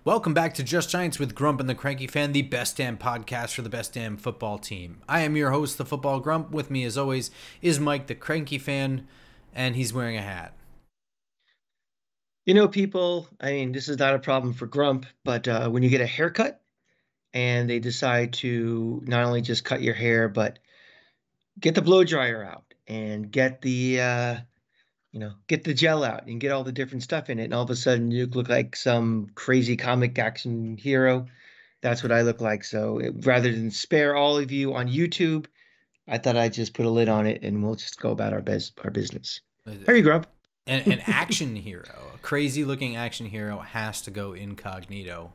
Welcome back to Just Giants with Grump and the Cranky Fan, the best damn podcast for the best damn football team. I am your host, the Football Grump. With me, as always, is Mike, the Cranky Fan, and he's wearing a hat. You know, people, this is not a problem for Grump, but when you get a haircut and they decide to not only just cut your hair, but get the blow dryer out and get the gel out and get all the different stuff in it. And all of a sudden you look like some crazy comic action hero. That's what I look like. So rather than spare all of you on YouTube, I thought I'd just put a lid on it and we'll just go about our business. How are you, Grump? An action hero, a crazy-looking action hero, has to go incognito.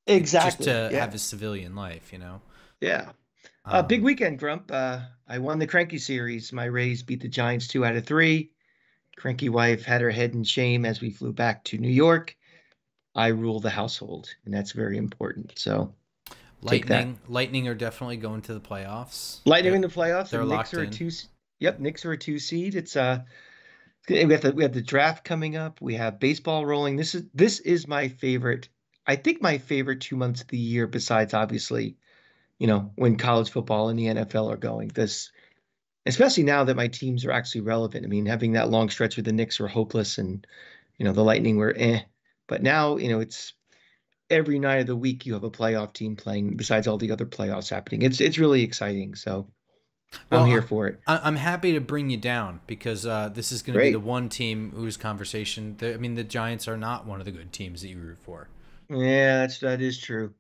Exactly. Just to have his civilian life, you know? Yeah. Big weekend, Grump. I won the Cranky series. My Rays beat the Giants 2 out of 3. Cranky wife had her head in shame as we flew back to New York. I rule the household, and that's very important. So Lightning are definitely going to the playoffs. Lightning in the playoffs. They're locked in. Knicks are a 2 seed. We have the draft coming up. We have baseball rolling. This is my favorite. I think my favorite 2 months of the year, besides obviously, when college football and the NFL are going. This, especially now that my teams are actually relevant. I mean, having that long stretch where the Knicks were hopeless and the Lightning were eh. But now, it's every night of the week you have a playoff team playing besides all the other playoffs happening. It's really exciting. So I'm here for it. I'm happy to bring you down because this is going to be the one team whose conversation. The Giants are not one of the good teams that you root for. Yeah, that is true.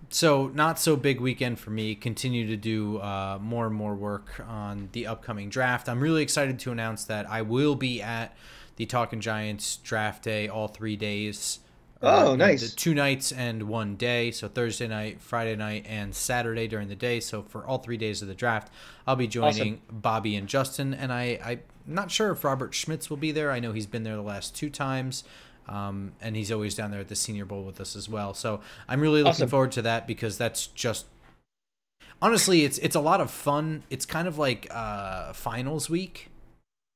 So not so big weekend for me. Continue to do more and more work on the upcoming draft. I'm really excited to announce that I will be at the Talking Giants draft day all 3 days. Oh, nice. The 2 nights and 1 day. So Thursday night, Friday night, and Saturday during the day. So for all 3 days of the draft, I'll be joining Bobby and Justin. And I'm not sure if Robert Schmitz will be there. I know he's been there the last 2 times. And he's always down there at the Senior Bowl with us as well. So I'm really looking forward to that because that's just honestly, it's a lot of fun. It's kind of like finals week.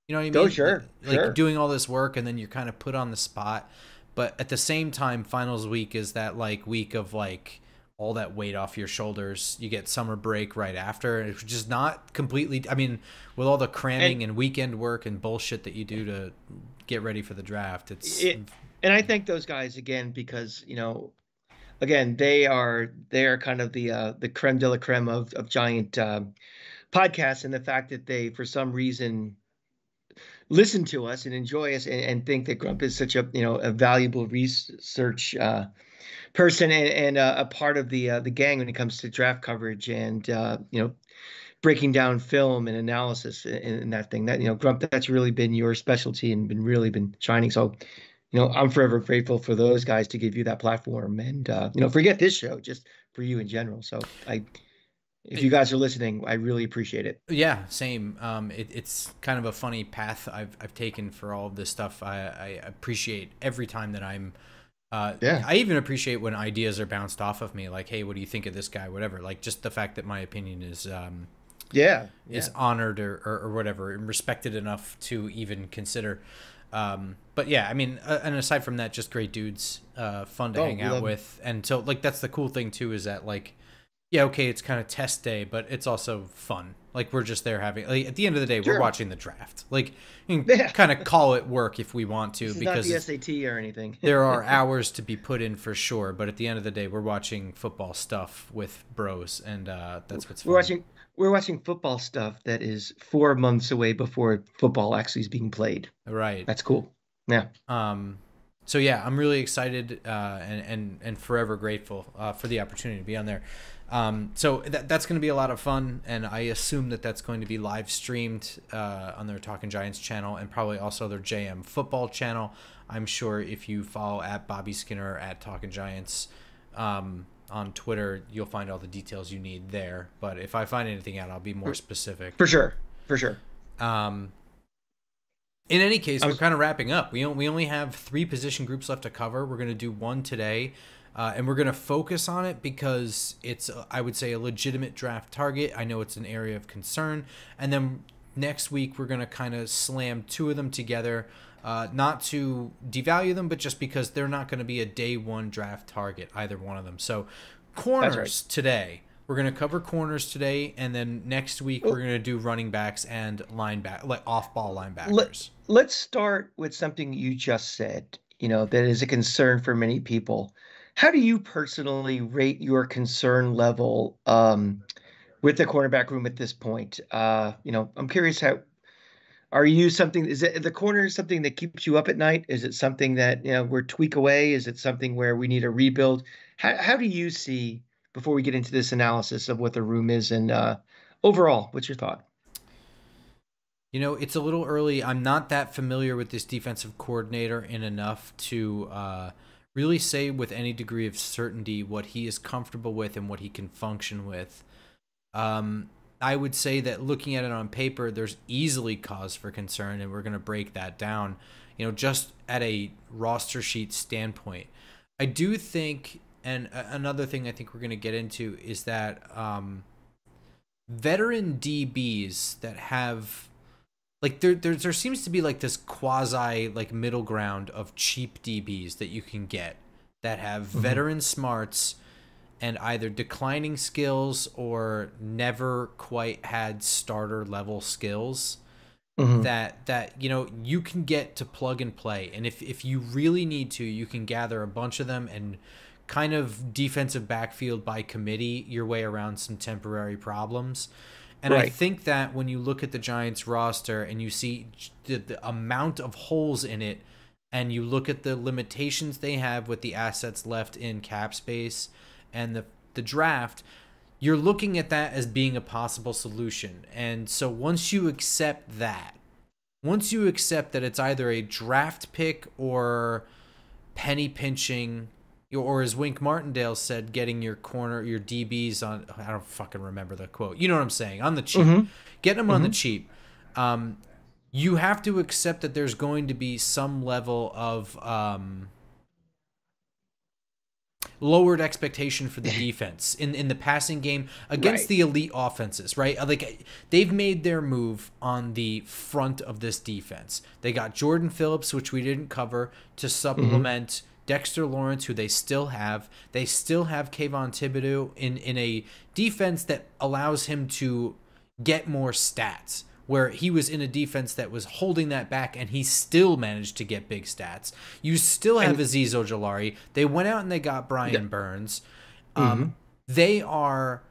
You know what I mean? Oh, sure. Like doing all this work and then you're kind of put on the spot. But at the same time, finals week is that like week of like all that weight off your shoulders. You get summer break right after. It's just not completely. I mean, with all the cramming and weekend work and bullshit that you do to get ready for the draft, and I thank those guys again because again they are kind of the creme de la creme of Giant podcasts, and the fact that they for some reason listen to us and enjoy us and think that Grump is such a valuable research person and a part of the gang when it comes to draft coverage and breaking down film and analysis and that thing that Grump, that's really been your specialty and been shining. So I'm forever grateful for those guys to give you that platform and forget this show just for you in general. So if you guys are listening, I really appreciate it. Yeah, same. It's kind of a funny path I've taken for all of this stuff. I appreciate every time that I'm. I even appreciate when ideas are bounced off of me, like, "Hey, what do you think of this guy?" Whatever. Like, just the fact that my opinion is honored or whatever, and respected enough to even consider. But yeah, I mean, and aside from that, just great dudes, fun to hang out with, and so like that's the cool thing too is that like. Yeah, okay, it's kind of test day, but it's also fun. Like, we're just there having... Like, at the end of the day, we're watching the draft. Like, you can kind of call it work if we want to. It's because not the SAT or anything. There are hours to be put in for sure, but at the end of the day, we're watching football stuff with bros, and that's what's fun. We're watching football stuff that is 4 months away before football actually is being played. Right. That's cool. Yeah. So, yeah, I'm really excited and forever grateful for the opportunity to be on there. So that's going to be a lot of fun, and I assume that that's going to be live streamed on their Talking Giants channel and probably also their JM football channel. I'm sure if you follow at Bobby Skinner at Talking Giants on Twitter, you'll find all the details you need there. But if I find anything out, I'll be more specific. For sure. In any case, we're kind of wrapping up. We only have 3 position groups left to cover. We're going to do one today. And we're going to focus on it because it's, I would say, a legitimate draft target. I know it's an area of concern. And then next week, we're going to kind of slam 2 of them together Not to devalue them, but just because they're not going to be a day one draft target, either one of them. So, That's right. corners today. We're going to cover corners today, and then next week we're Well, going to do running backs and lineback, like off-ball let, linebackers. let's start with something you just said, that is a concern for many people. How do you personally rate your concern level with the cornerback room at this point? I'm curious is it the corner something that keeps you up at night? Is it something that, we're tweak away? Is it something where we need a rebuild? How do you see, before we get into this analysis of what the room is, and overall, what's your thought? It's a little early. I'm not that familiar with this defensive coordinator in enough to really say with any degree of certainty what he is comfortable with and what he can function with. I would say that looking at it on paper, there's easily cause for concern, and we're going to break that down, just at a roster sheet standpoint. I do think, and another thing I think we're going to get into is that veteran DBs that have like there seems to be like this quasi like middle ground of cheap DBs that you can get that have Hmm. veteran smarts and either declining skills or never quite had starter level skills Hmm. that you can get to plug and play. And if you really need to, you can gather a bunch of them and kind of defensive backfield by committee your way around some temporary problems. And I Right. think that when you look at the Giants roster and you see the amount of holes in it, and you look at the limitations they have with the assets left in cap space and the draft, you're looking at that as being a possible solution. And so once you accept that it's either a draft pick or penny pinching, or as Wink Martindale said, getting your DBs on, I don't fucking remember the quote. You know what I'm saying? On the cheap. Hmm. Getting them on the Hmm. cheap. Um, you have to accept that there's going to be some level of lowered expectation for the defense in the passing game against Right. the elite offenses, right? Like they've made their move on the front of this defense. They got Jordan Phillips, which we didn't cover, to Hmm. supplement Dexter Lawrence, who they still have. They still have Kayvon Thibodeau in a defense that allows him to get more stats, where he was in a defense that was holding that back and he still managed to get big stats. You still have And Azeez Ojulari. They went out and they got yeah. Brian Burns. Hmm. They are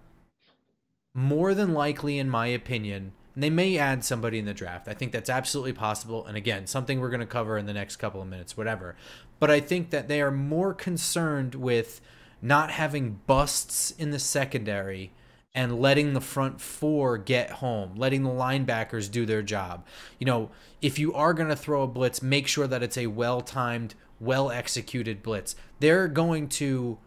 more than likely, in my opinion, and they may add somebody in the draft. I think that's absolutely possible. And again, something we're going to cover in the next couple of minutes, whatever. But I think that they are more concerned with not having busts in the secondary and letting the front four get home, letting the linebackers do their job. If you are going to throw a blitz, make sure that it's a well timed, well executed blitz. They're going to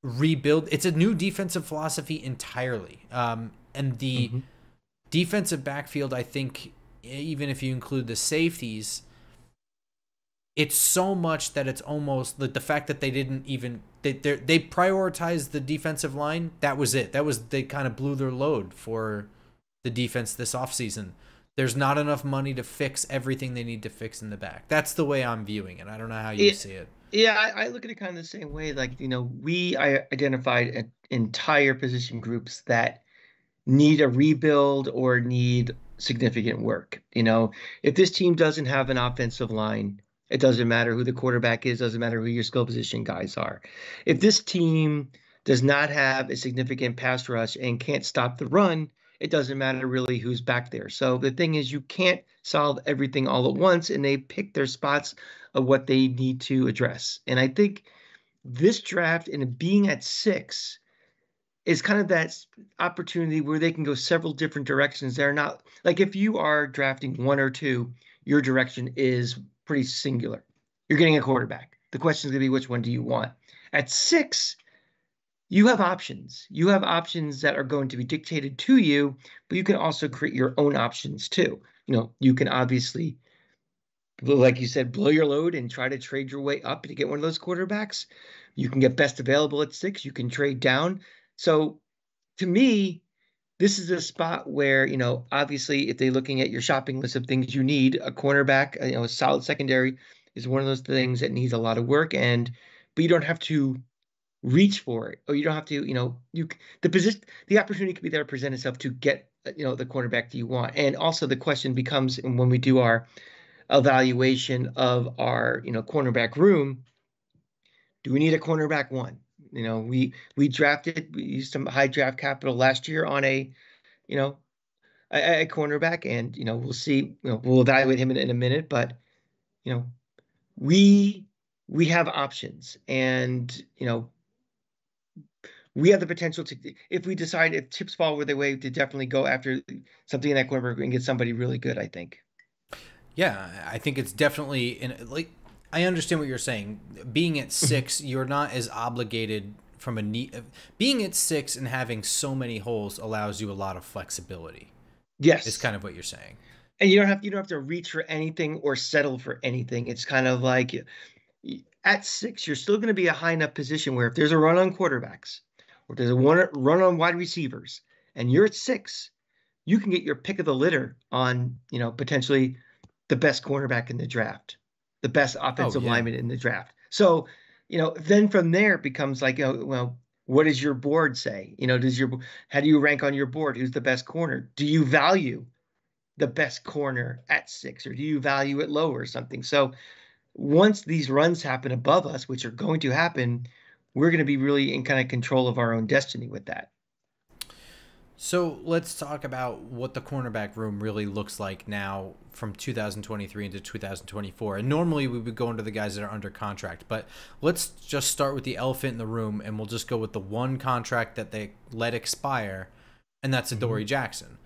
rebuild. It's a new defensive philosophy entirely. And the Hmm. defensive backfield, I think, even if you include the safeties, it's so much that it's almost the fact that they didn't even they prioritized the defensive line. That was it. They kind of blew their load for the defense this offseason. There's not enough money to fix everything they need to fix in the back. That's the way I'm viewing it. I don't know how you Yeah, see it. yeah, I look at it kind of the same way. Like, I identified entire position groups that need a rebuild or need significant work. If this team doesn't have an offensive line, it doesn't matter who the quarterback is, doesn't matter who your skill position guys are. If this team does not have a significant pass rush and can't stop the run, it doesn't matter really who's back there. So the thing is, you can't solve everything all at once, and they pick their spots of what they need to address. And I think this draft and being at 6 is kind of that opportunity where they can go several different directions. They're not like, if you are drafting 1 or 2, your direction is pretty singular. You're getting a quarterback. The question is going to be, which one do you want? At 6, you have options. You have options that are going to be dictated to you, but you can also create your own options too. You can obviously, like you said, blow your load and try to trade your way up to get one of those quarterbacks. You can get best available at 6. You can trade down. So to me, this is a spot where, obviously, if they're looking at your shopping list of things you need, a cornerback, a solid secondary is one of those things that needs a lot of work, but you don't have to reach for it, or you don't have to, the position, the opportunity could be there to present itself to get, the cornerback that you want. And also the question becomes, and when we do our evaluation of our, cornerback room, do we need a cornerback one? We used some high draft capital last year on you know, a cornerback, and we'll see. We'll evaluate him in a minute, but you know, we we have options, and we have the potential to, if we decide, if chips fall where they way, to definitely go after something in that cornerback and get somebody really good, I think. Yeah, I think it's definitely like I understand what you're saying. Being at 6, you're not as obligated from a need. Being at 6 and having so many holes allows you a lot of flexibility. Is Yes. kind of what you're saying. And you don't have to reach for anything or settle for anything. It's kind of like, at 6, you're still going to be a high enough position where if there's a run on quarterbacks, or there's a run on wide receivers, and you're at 6, you can get your pick of the litter on, potentially the best cornerback in the draft, the best Oh offensive yeah. lineman in the draft. So, then from there it becomes like, well, what does your board say? How do you rank on your board? Who's the best corner? Do you value the best corner at 6, or do you value it lower or something? So once these runs happen above us, which are going to happen, we're going to be really in kind of control of our own destiny with that. So let's talk about what the cornerback room really looks like now from 2023 into 2024. And normally we would go into the guys that are under contract, but let's just start with the elephant in the room, and we'll just go with the one contract that they let expire, and that's Mm-hmm. Adoree Jackson.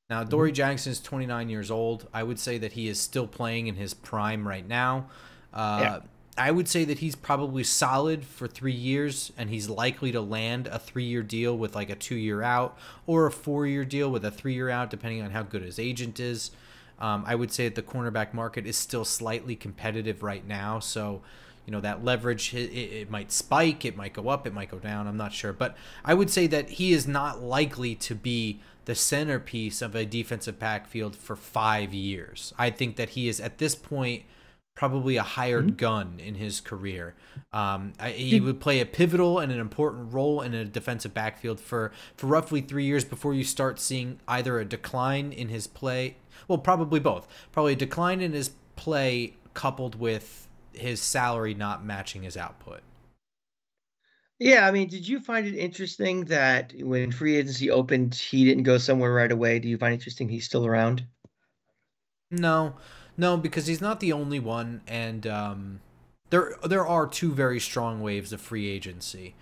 Now, Mm-hmm. Adoree Jackson is 29 years old. I would say that he is still playing in his prime right now. Yeah. I would say that he's probably solid for 3 years, and he's likely to land a 3-year deal with like a 2-year out, or a 4-year deal with a 3-year out, depending on how good his agent is. I would say that the cornerback market is still slightly competitive right now, so that leverage, it might spike, it might go up, it might go down. I'm not sure, but I would say that he is not likely to be the centerpiece of a defensive backfield for 5 years. I think that he is at this point probably a Mm-hmm. hired gun in his career. He Did, would play a pivotal and an important role in a defensive backfield for roughly 3 years before you start seeing either a decline in his play. Well, probably both. Probably a decline in his play coupled with his salary not matching his output. yeah, I mean, did you find it interesting that when free agency opened, he didn't go somewhere right away? Do you find it interesting he's still around? No, no, because he's not the only one, and there are two very strong waves of free agency.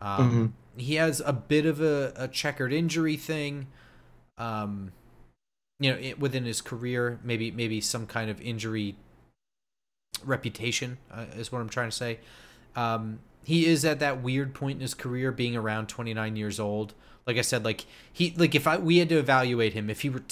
Mm-hmm. He has a bit of a checkered injury thing. Um, within his career, maybe some kind of injury reputation is what I'm trying to say. He is at that weird point in his career, being around 29 years old. Like I said, if we had to evaluate him, if he were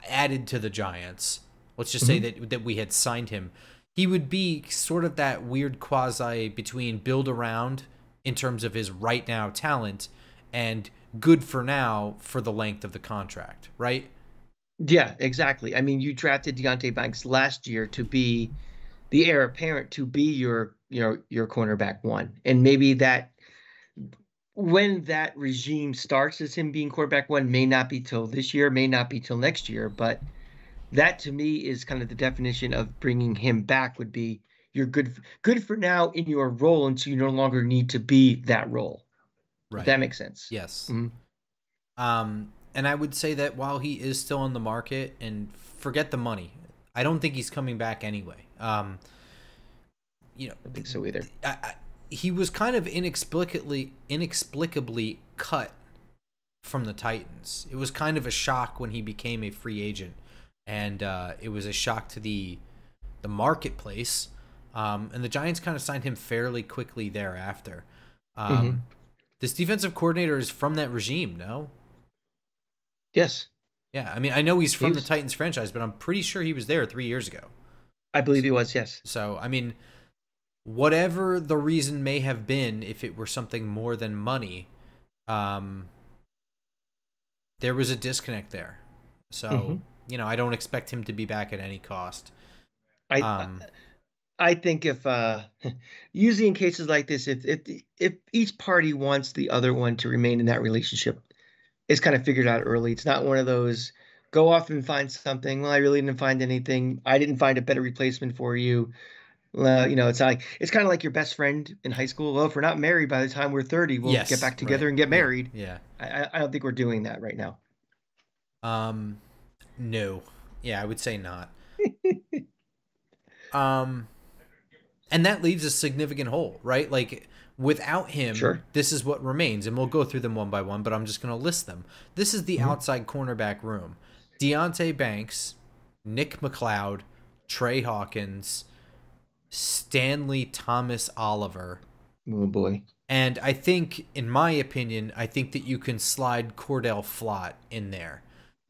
added to the Giants, let's just say Mm-hmm. that we had signed him, he would be sort of that weird quasi between build around in terms of his right now talent and good for now for the length of the contract, right? Yeah, exactly. I mean, you drafted Deontay Banks last year to be the heir apparent, to be your cornerback one, and maybe that, when that regime starts as him being quarterback one, may not be till this year, may not be till next year, but that to me is kind of the definition of bringing him back, would be you're good for now in your role until you no longer need to be that role, if Right. that makes sense. Yes. Mm-hmm. And I would say that while he is still on the market, and forget the money, I don't think he's coming back anyway. You know, I don't think so either. he was kind of inexplicably cut from the Titans. It was kind of a shock when he became a free agent, and it was a shock to the marketplace. And the Giants kind of signed him fairly quickly thereafter. Mm-hmm. Um, this defensive coordinator is from that regime, no? Yes, Yeah, I mean, I know he's he from the was. Titans franchise, but I'm pretty sure he was there 3 years ago. I believe he was. Yes. So, I mean, whatever the reason may have been, if it were something more than money, um, there was a disconnect there. So, Hmm. I don't expect him to be back at any cost. I Um, I think if usually in cases like this, if each party wants the other one to remain in that relationship, it's kind of figured out early. It's not one of those go off and find something. Well, I really didn't find anything. I didn't find a better replacement for you. It's like it's kind of like your best friend in high school. Well, if we're not married by the time we're 30, we'll get yes, back right. together and get Yeah, married. yeah. I don't think we're doing that right now. Um, no. Yeah, I would say not. Um, and that leaves a significant hole, right? Like without him, Sure. this is what remains, and we'll go through them one by one. But I'm just going to list them. This is the Hmm. outside cornerback room: Deontay Banks, Nick McLeod, Trey Hawkins, Stanley Thomas Oliver, Oh boy. and I think, in my opinion, I think that you can slide Cordell Flott in there.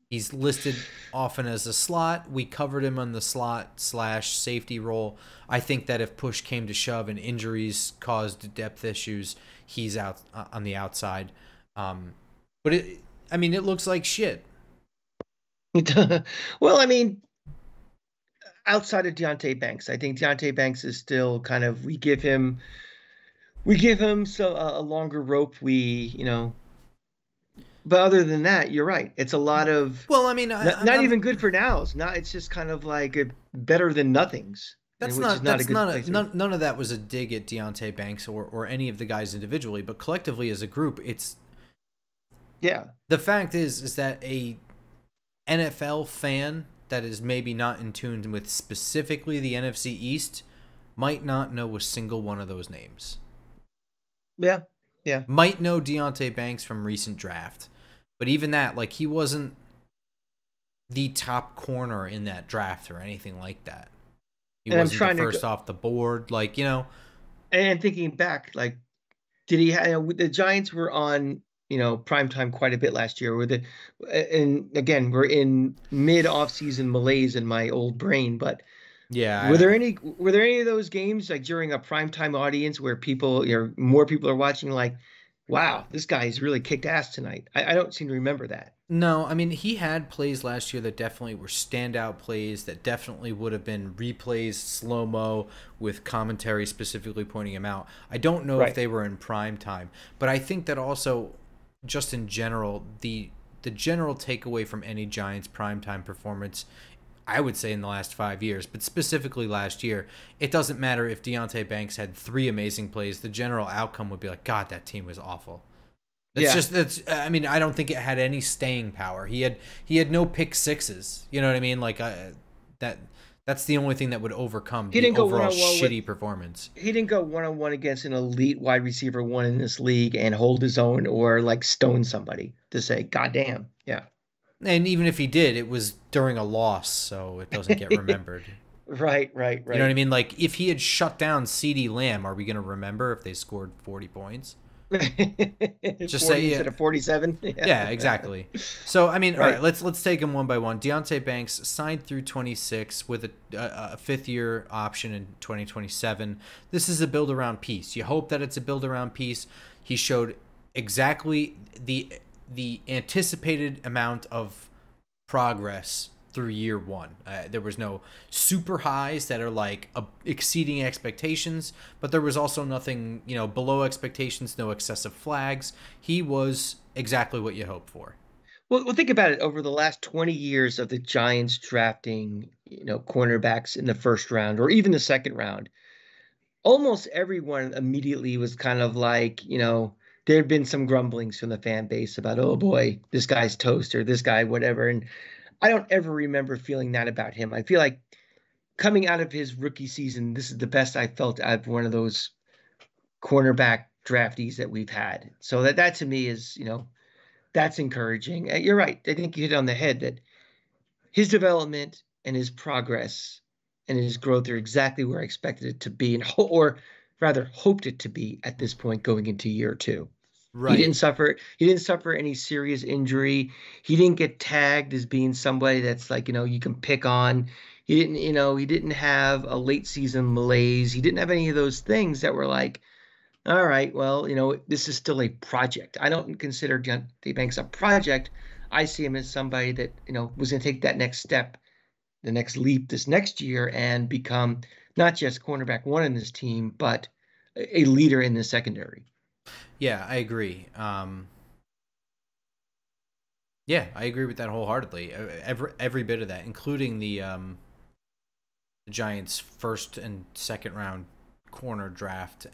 He's listed often as a slot. We covered him on the slot slash safety role. I think that if push came to shove and injuries caused depth issues, he's out on the outside. But it looks like shit. Well, I mean, outside of Deontay Banks, I think Deontay Banks is still kind of we give him so a longer rope. But other than that, you're right. It's a lot of Well, I mean, not even good for nows. Not it's just kind of like a better than nothings, and which is not a that's good not place. none of that was a dig at Deontay Banks or any of the guys individually, but collectively as a group, it's Yeah, the fact is that a NFL fan that is maybe not in tune with specifically the NFC East might not know a single one of those names. yeah, yeah. Might know Deontay Banks from recent draft, but even that, like, he wasn't the top corner in that draft or anything like that. He And I'm wasn't the trying to go, first off the board, like, and thinking back, like, did he have the Giants were on prime time quite a bit last year? And again, we're in mid off season malaise in my old brain, but yeah. were there any of those games like during a primetime audience where more people are watching like, wow, this guy's really kicked ass tonight? I don't seem to remember that. No, I mean, he had plays last year that definitely were standout plays that definitely would have been replays slow mo with commentary specifically pointing him out. I don't know if Right. they were in prime time, but I think that also, just in general, the general takeaway from any Giants primetime performance, I would say in the last 5 years, but specifically last year, it doesn't matter if Deontay Banks had three amazing plays. The general outcome would be like, God, that team was awful. Yeah. I mean, I don't think it had any staying power. He had no pick sixes. You know what I mean? Like that that's the only thing that would overcome He the didn't go one overall on one with shitty performance. he didn't go one on one against an elite wide receiver one in this league and hold his own or like stone somebody to say, God damn. Yeah. And even if he did, it was during a loss, so it doesn't get remembered. Right, right, You know what I right. mean? Like if he had shut down CeeDee Lamb, are we going to remember if they scored 40 points? Just 40 say yeah. instead of 47. Yeah, Yeah. exactly. So I mean, all right, Right. let's take them one by one. Deontay Banks signed through 26 with a fifth year option in 2027. This is a build around piece. You hope that it's a build around piece. He showed exactly the anticipated amount of progress through year one. There was no super highs that are like exceeding expectations, but there was also nothing, below expectations, no excessive flags. He was exactly what you hope for. Well, think about it. Over the last 20 years of the Giants drafting, cornerbacks in the first round or even the second round, almost everyone immediately was kind of like, there had been some grumblings from the fan base about, oh boy, this guy's toast or this guy, whatever. And I don't ever remember feeling that about him. I feel like coming out of his rookie season, this is the best I felt out of one of those cornerback draftees that we've had. So that to me is, that's encouraging. You're right. I think you hit on the head that his development and his progress and his growth are exactly where I expected it to be, or rather hoped it to be at this point going into year two. He didn't Right. suffer. He didn't suffer any serious injury. He didn't get tagged as being somebody that's like you can pick on. He didn't have a late season malaise. He didn't have any of those things that were like, all right, well, this is still a project. I don't consider Deontay Banks a project. I see him as somebody that, was going to take that next step, the next leap this next year and become not just cornerback one in this team, but a leader in the secondary. Yeah, I agree. Yeah, I agree with that wholeheartedly. Every bit of that, including the Giants' first and second round corner draft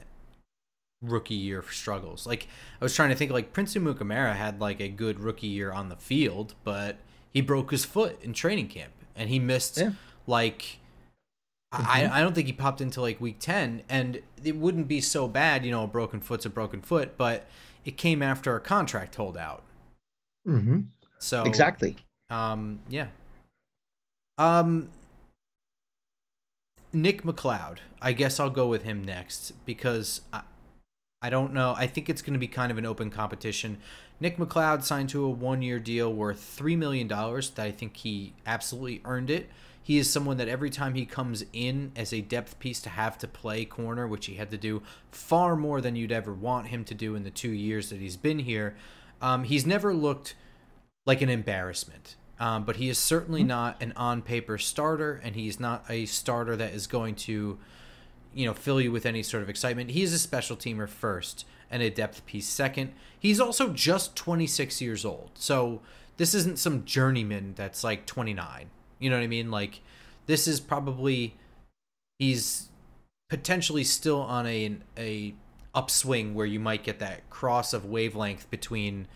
rookie year struggles. Like, I was trying to think, like, Prince Amukamara had like a good rookie year on the field, but he broke his foot in training camp and he missed Yeah. like Hmm. I don't think he popped into like week 10, and it wouldn't be so bad, a broken foot's a broken foot, but it came after a contract holdout. Hmm. So, Exactly. yeah. Um, Nick McLeod. I guess I'll go with him next because I don't know. I think it's going to be kind of an open competition. Nick McLeod signed to a 1-year deal worth $3 million that I think he absolutely earned it. He is someone that every time he comes in as a depth piece to have to play corner, which he had to do far more than you'd ever want him to do in the 2 years that he's been here, he's never looked like an embarrassment. But he is certainly not an on paper starter, and he's not a starter that is going to, fill you with any sort of excitement. He is a special teamer first and a depth piece second. He's also just 26 years old. So this isn't some journeyman that's like 29. You know what I mean? Like, this is probably, he's potentially still on a upswing where you might get that cross of wavelength between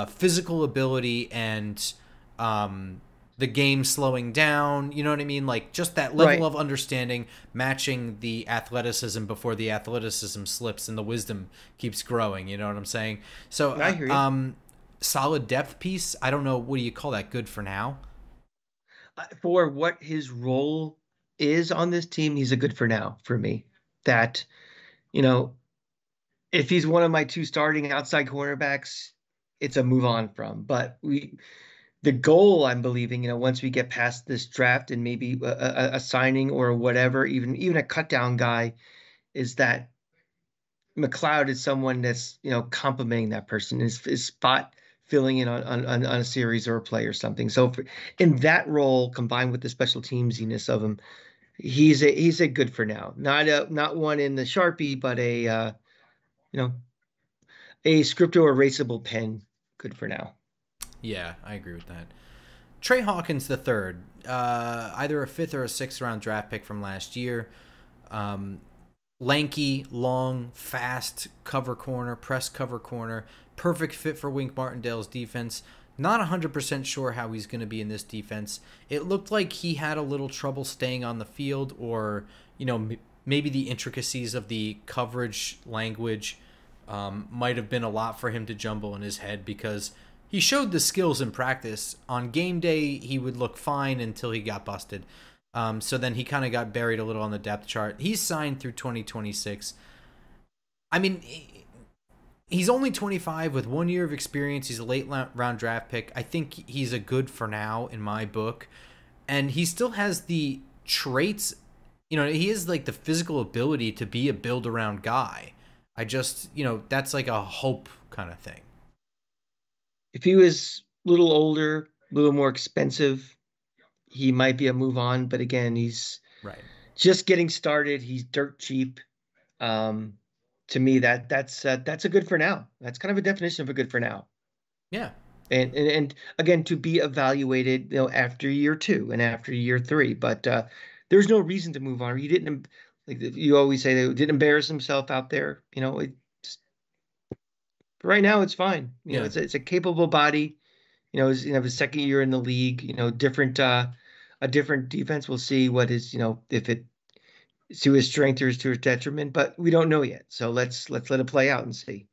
physical ability and the game slowing down. You know what I mean? Like, just that level Right. of understanding matching the athleticism before the athleticism slips and the wisdom keeps growing. You know what I'm saying? So, I hear you. solid depth piece. I don't know. What do you call that? Good for now? For what his role is on this team, he's a good for now for me. That, you know, if he's one of my two starting outside cornerbacks, it's a move on from. But the goal, I'm believing, once we get past this draft and maybe a signing or whatever, even a cut down guy, is that McLeod is someone that's, complimenting that person, is spot filling in on a series or a play or something. So in that role, combined with the special teamsiness of him, he's a good for now. Not one in the Sharpie, but you know a scripto erasable pen. Good for now. Yeah, I agree with that. Trey Hawkins the third, either a fifth or a sixth round draft pick from last year. Um, Lanky, long, fast cover corner, press cover corner, perfect fit for Wink Martindale's defense. Not 100% sure how he's going to be in this defense. It looked like he had a little trouble staying on the field, or, maybe the intricacies of the coverage language might have been a lot for him to jumble in his head, because he showed the skills in practice. On game day, he would look fine until he got busted. So then he kind of got buried a little on the depth chart. He's signed through 2026. I mean, he's only 25 with 1 year of experience. He's a late round draft pick. I think he's a good for now in my book. And he still has the traits, he has like the physical ability to be a build around guy. I just, that's like a hope kind of thing. If he was a little older, a little more expensive, he might be a move on. But again, he's Right. just getting started. He's dirt cheap. Um, to me, that's a good for now. That's kind of a definition of a good for now. Yeah. And again, to be evaluated, after year two and after year three. But there's no reason to move on. You didn't, like you always say, they didn't embarrass himself out there. Just, right now it's fine. Yeah. It's a capable body. Is his second year in the league. Different a different defense. We'll see what is, if it to his strength or to his detriment, but we don't know yet. So let's let it play out and see.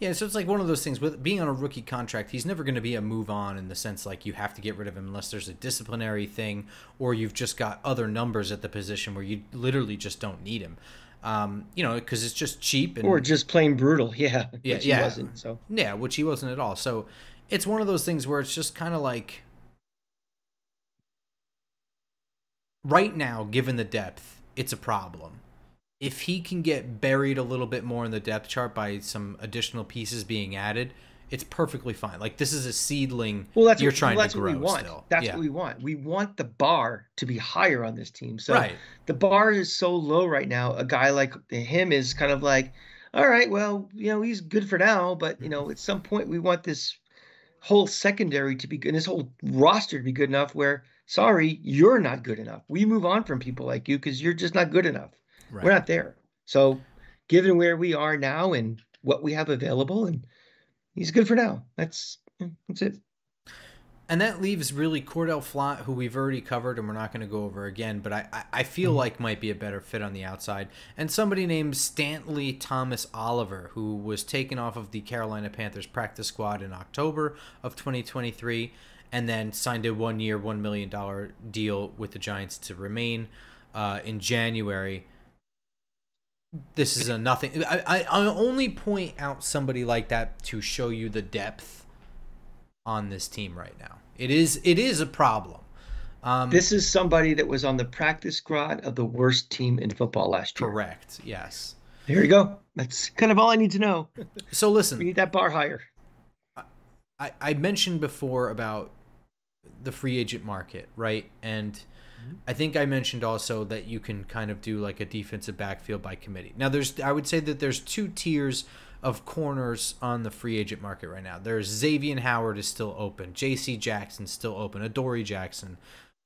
Yeah, so it's like one of those things with being on a rookie contract. He's never going to be a move on in the sense like you have to get rid of him unless there's a disciplinary thing or you've just got other numbers at the position where you literally just don't need him. Because it's just cheap Or and just plain brutal, yeah, yeah, which he yeah, wasn't. So yeah, which he wasn't at all. So it's one of those things where it's just kind of like right now, given the depth, it's a problem. If he can get buried a little bit more in the depth chart by some additional pieces being added, It's perfectly fine. Like, this is a seedling Well, you're trying to that's what we grow want. still. That's Yeah. what we want. We want the bar to be higher on this team. So Right. the bar is so low right now. A guy like him is kind of like, all right, well, he's good for now, but at some point we want this whole secondary to be good, and this whole roster to be good enough where, sorry, you're not good enough. We move on from people like you because you're just not good enough. We're Right. not there. So given where we are now and what we have available, and he's good for now. That's it. And that leaves really Cordell Flott, who we've already covered and we're not going to go over again, but I feel Mhm. like might be a better fit on the outside. And somebody named Stanley Thomas Oliver, who was taken off of the Carolina Panthers practice squad in October of 2023 and then signed a 1-year, $1 million deal with the Giants to remain in January. This is a nothing. I only point out somebody like that to show you the depth on this team right now. It is a problem. This is somebody that was on the practice squad of the worst team in football last year. Correct. Yes. There you go. That's kind of all I need to know. So We listen, need that bar higher. I mentioned before about the free agent market, right? And I think I mentioned also that you can kind of do like a defensive backfield by committee. Now, I would say that there's two tiers of corners on the free agent market right now. There's Xavier Howard is still open. J.C. Jackson's still open. Adoree Jackson.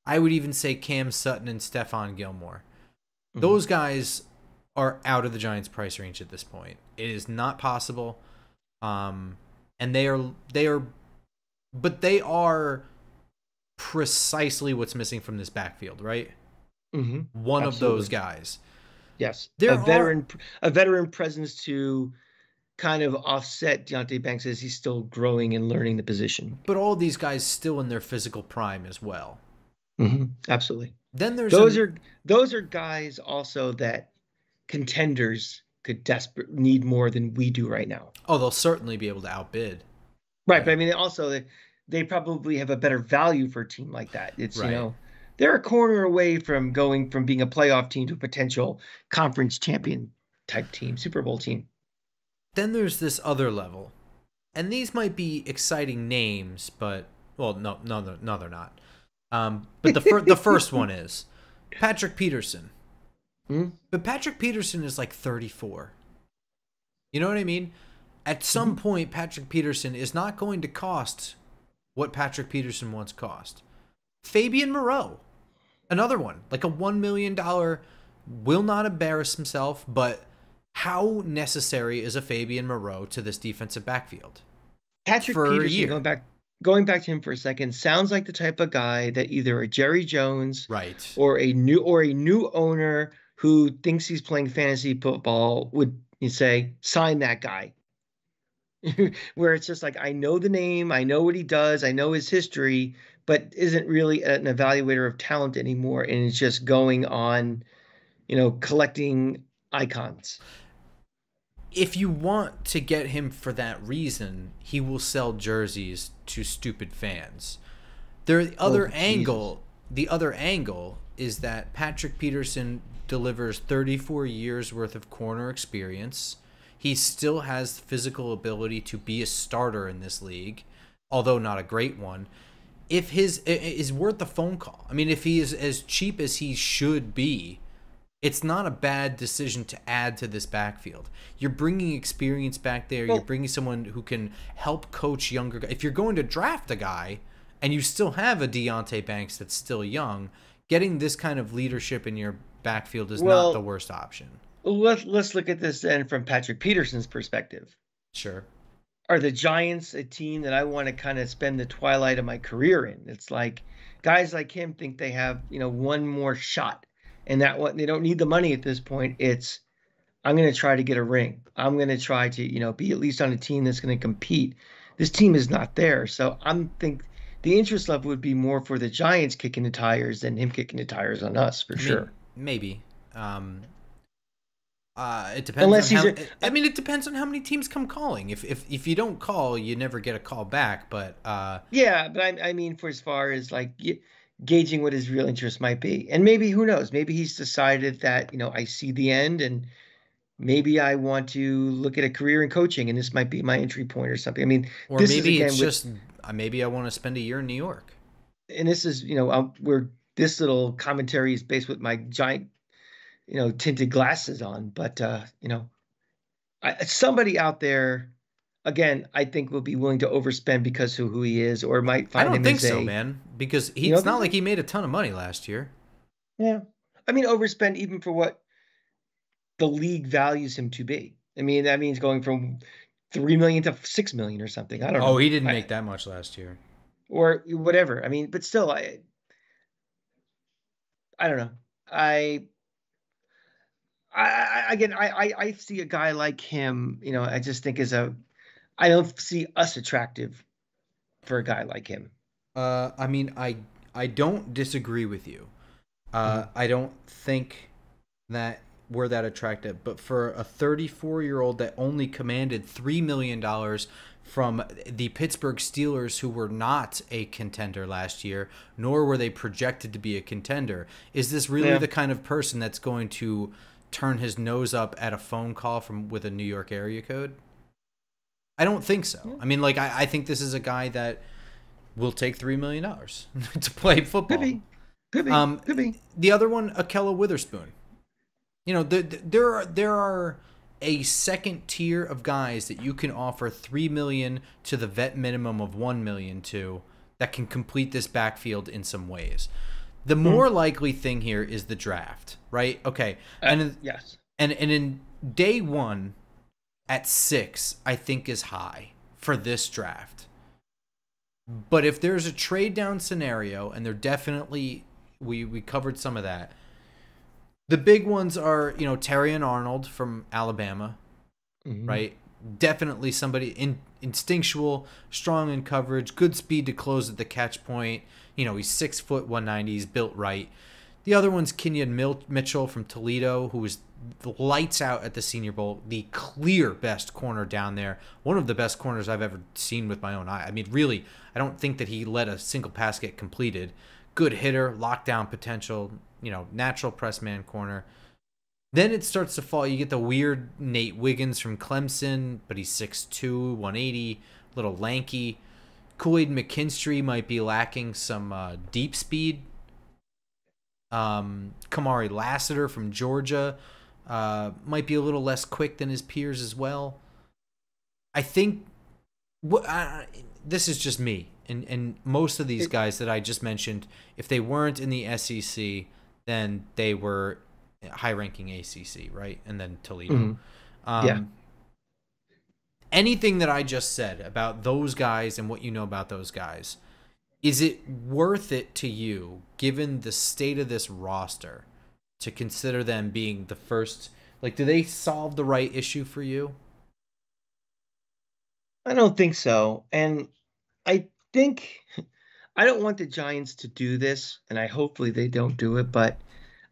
I would even say Cam Sutton and Stephon Gilmore. Those guys are out of the Giants' price range at this point. It is not possible. And they are precisely what's missing from this backfield, right? One Absolutely. of those guys. Yes. There A veteran presence to kind of offset Deontay Banks as he's still growing and learning the position. But all these guys still in their physical prime as well. Absolutely. Then there's those are guys also that contenders could desperate need more than we do right now. Oh, they'll certainly be able to outbid. Right, yeah. But I mean, also they probably have a better value for a team like that. It's right. They're a corner away from going from being a playoff team to a potential conference champion type team, Super Bowl team. Then there's this other level, and these might be exciting names, but well, no, they're not. But the first one is Patrick Peterson. But Patrick Peterson is like 34. You know what I mean? At some point, Patrick Peterson is not going to cost what Patrick Peterson once cost. Fabian Moreau, another one, like a $1 million, will not embarrass himself, but how necessary is a Fabian Moreau to this defensive backfield? Patrick Peterson, going back to him for a second, sounds like the type of guy that either a Jerry Jones, right, or a new owner who thinks he's playing fantasy football would say, sign that guy. Where it's just like, I know the name, I know what he does, I know his history, but isn't really an evaluator of talent anymore, and it's just going on, collecting icons. If you want to get him for that reason, he will sell jerseys to stupid fans. The other angle is that Patrick Peterson delivers 34 years worth of corner experience. He still has the physical ability to be a starter in this league, although not a great one. If his is worth the phone call. I mean, if he is as cheap as he should be, it's not a bad decision to add to this backfield. You're bringing experience back there. You're bringing someone who can help coach younger guys. If you're going to draft a guy and you still have a Deontay Banks that's still young, getting this kind of leadership in your backfield is not the worst option. Let's look at this then from Patrick Peterson's perspective. Sure. Are the Giants a team that I want to kind of spend the twilight of my career in? It's like guys like him think they have, one more shot, and that what they don't need the money at this point. It's, I'm going to try to get a ring. I'm going to try to, be at least on a team that's going to compete. This team is not there. So think the interest level would be more for the Giants kicking the tires than him kicking the tires on us, for sure. Maybe. It depends. It depends on how many teams come calling. If you don't call, you never get a call back. But yeah, but I mean, for as far as like gauging what his real interest might be, and maybe who knows? Maybe he's decided that I see the end, and maybe I want to look at a career in coaching, and this might be my entry point or something. I mean, Or this is maybe it's again with, just maybe I want to spend a year in New York. and this is, where this little commentary is based with my giant, tinted glasses on. But somebody out there, again, I think will be willing to overspend because of who he is, or might I find don't him think as so, a, man, because you don't it's think not so? like he made a ton of money last year. Yeah. I mean, overspend even for what the league values him to be. I mean, that means going from 3 million to 6 million or something. I don't Oh, know. he didn't make that much last year. Or whatever. I mean, but still, I don't know. I, I see a guy like him. I just think I don't see us attractive for a guy like him. I mean, I don't disagree with you. Mhm. I don't think that we're that attractive, but for a 34-year-old that only commanded $3 million from the Pittsburgh Steelers, who were not a contender last year, nor were they projected to be a contender, is this really Yeah. the kind of person that's going to turn his nose up at a phone call from with a New York area code? I don't think so. Yeah. I mean, like, I think this is a guy that will take $3 million to play Could football. be. Could be. Um, Could be. the other one, Akella Witherspoon. You know, there are a second tier of guys that you can offer 3 million to the vet minimum of 1 million to that can complete this backfield in some ways. The Hmm. more likely thing here is the draft, right? Okay, Yes. and in day one at 6, I think is high for this draft. But if there's a trade down scenario, and there definitely we covered some of that. The big ones are, Terry and Arnold from Alabama, Hmm. right? Definitely somebody instinctual, strong in coverage, good speed to close at the catch point. He's 6 foot 190. He's built right. The other one's Kenyon Mitchell from Toledo, who was lights out at the Senior Bowl, the clear best corner down there, one of the best corners I've ever seen with my own eye. I mean, really, I don't think that he let a single pass get completed. Good hitter, lockdown potential, natural press man corner. Then it starts to fall. You get the weird Nate Wiggins from Clemson, but he's 6'2", 180, little lanky. Kool-Aid McKinstry might be lacking some deep speed. Kamari Lassiter from Georgia might be a little less quick than his peers as well. I think this is just me, and most of these It, guys that I just mentioned, if they weren't in the SEC, then they were high-ranking ACC, right? And then Toledo. mhm. Yeah. Um, anything that I just said about those guys and what you know about those guys, is it worth it to you, given the state of this roster, to consider them being the first? Like, do they solve the right issue for you? I don't think so. And I think I don't want the Giants to do this, and I hopefully they don't do it, but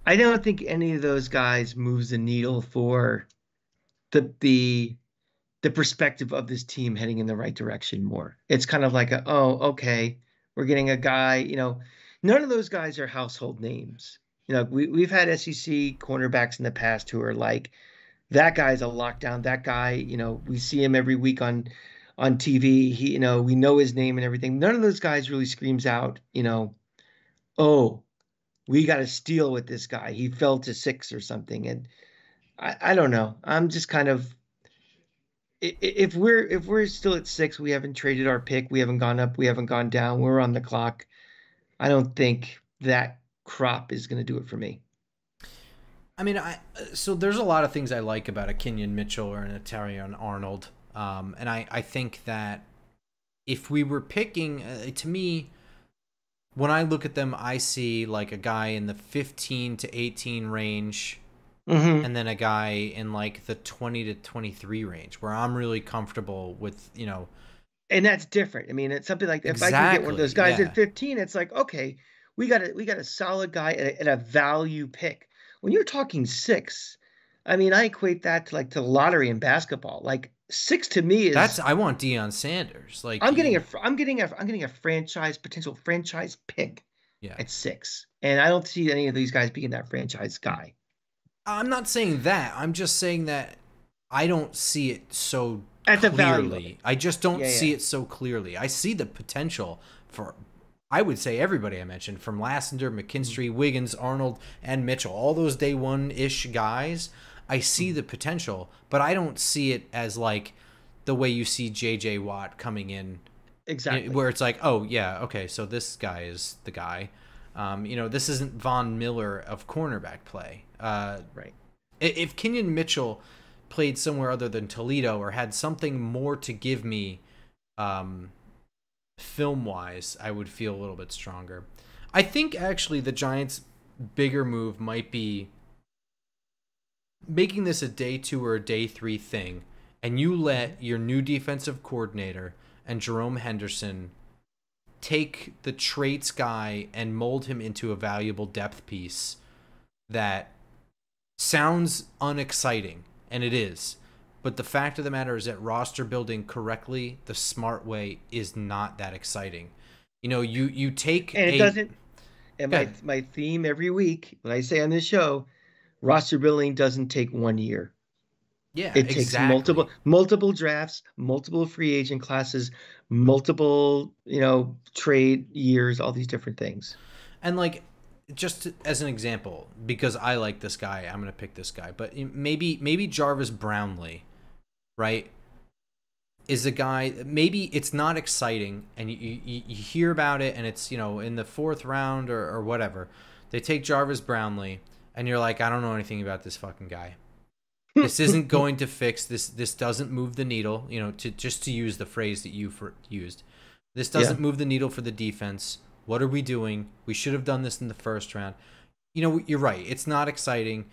I don't think any of those guys moves the needle for the the the perspective of this team heading in the right direction more. It's kind of like okay, we're getting a guy, none of those guys are household names. We've had SEC cornerbacks in the past who are like, that guy's a lockdown. That guy, we see him every week on TV. We know his name and everything. None of those guys really screams out, oh, we got to steal with this guy. He fell to 6 or something. And I don't know. I'm just kind of, if we're still at 6, we haven't traded our pick. We haven't gone up. We haven't gone down. We're on the clock. I don't think that crop is going to do it for me. I mean, so there's a lot of things I like about a Kenyon Mitchell or an Atarian Arnold, and I think that if we were picking, to me, when I look at them, I see like a guy in the 15 to 18 range, Hmm. and then a guy in like the 20 to 23 range, where I'm really comfortable with, And that's different. I mean, it's something like, if I can get one of those exactly, guys at yeah. 15, it's like, okay, we got a solid guy at a value pick. When you're talking 6, I mean, I equate that to lottery in basketball. Like 6 to me is, I want Deion Sanders, like, I'm getting a potential franchise pick yeah. at 6, and I don't see any of these guys being that franchise guy. I'm not saying that. I'm just saying that I don't see it so At the value of it. clearly. I just don't Yeah, yeah. see it so clearly. I see the potential for, I would say, everybody I mentioned, from Lassiter, McKinstry, Wiggins, Arnold, and Mitchell, all those day one-ish guys. I see the potential, but I don't see it as like the way you see J.J. Watt coming in, Exactly. where it's like, oh yeah, okay, so this guy is the guy. This isn't Von Miller of cornerback play. Right. If Kenyon Mitchell played somewhere other than Toledo or had something more to give me, film wise, I would feel a little bit stronger. I think actually the Giants' bigger move might be making this a day 2 or a day 3 thing, and you let your new defensive coordinator and Jerome Henderson take the traits guy and mold him into a valuable depth piece that sounds unexciting, and it is. But the fact of the matter is that roster building correctly, the smart way, is not that exciting. You take And it a... doesn't. And Go ahead. my theme every week when I say on this show, roster building doesn't take 1 year. Yeah, It takes exactly. multiple drafts, multiple free agent classes, multiple trade years, all these different things. And like, just as an example, because I like this guy, I'm gonna pick this guy. But maybe Jarvis Brownlee, right, is a guy. Maybe it's not exciting, and you hear about it, and it's in the 4th round or whatever. They take Jarvis Brownlee, and you're like, I don't know anything about this fucking guy. This isn't going to fix this. This doesn't move the needle. To use the phrase that you used, this doesn't Yeah. move the needle for the defense. What are we doing? We should have done this in the 1st round. You're right. It's not exciting.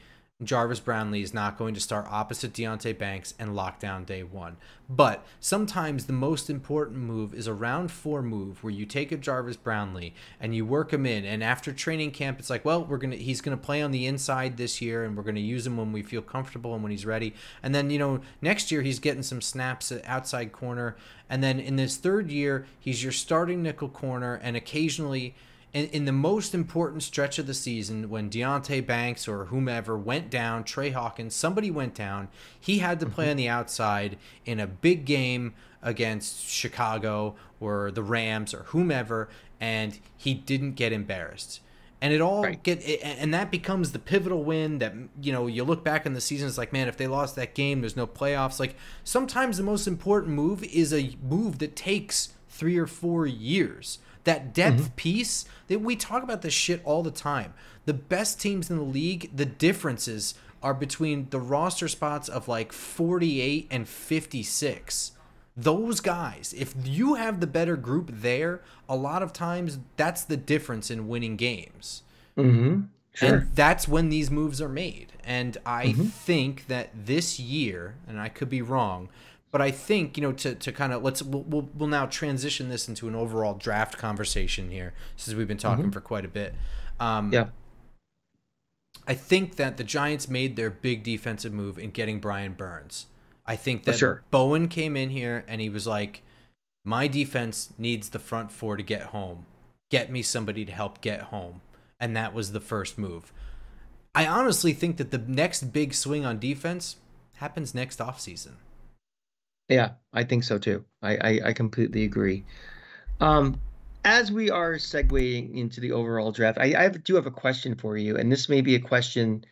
Jarvis Brownlee is not going to start opposite Deonte Banks and lock down day 1. But sometimes the most important move is a round 4 move where you take a Jarvis Brownlee and you work him in. And after training camp, it's like, well, he's gonna play on the inside this year, and we're gonna use him when we feel comfortable and when he's ready. And then next year he's getting some snaps at outside corner. And then in this 3rd year, he's your starting nickel corner, and occasionally, in the most important stretch of the season, when Deonte Banks or whomever went down, Trey Hawkins, somebody went down, he had to play on the outside in a big game against Chicago or the Rams or whomever, and he didn't get embarrassed. And Right. and that becomes the pivotal win that you look back in the season, it's like, man, if they lost that game, there's no playoffs. Like, sometimes the most important move is a move that takes 3 or 4 years. That depth piece, that we talk about this shit all the time. The best teams in the league, the differences are between the roster spots of like 48 and 56. Those guys, if you have the better group there, a lot of times that's the difference in winning games. Mm-hmm. Sure. And that's when these moves are made. And I Mm-hmm. think that this year, and I could be wrong, but I think, to kind of, we'll now transition this into an overall draft conversation here, since we've been talking Mm-hmm. for quite a bit. Yeah. I think that the Giants made their big defensive move in getting Brian Burns. I think For that sure. Bowen came in here and he was like, my defense needs the front 4 to get home. Get me somebody to help get home. And that was the first move. I honestly think that the next big swing on defense happens next offseason. Yeah, I think so too. I completely agree. Um, as we are segueing into the overall draft, do have a question for you, and this may be a question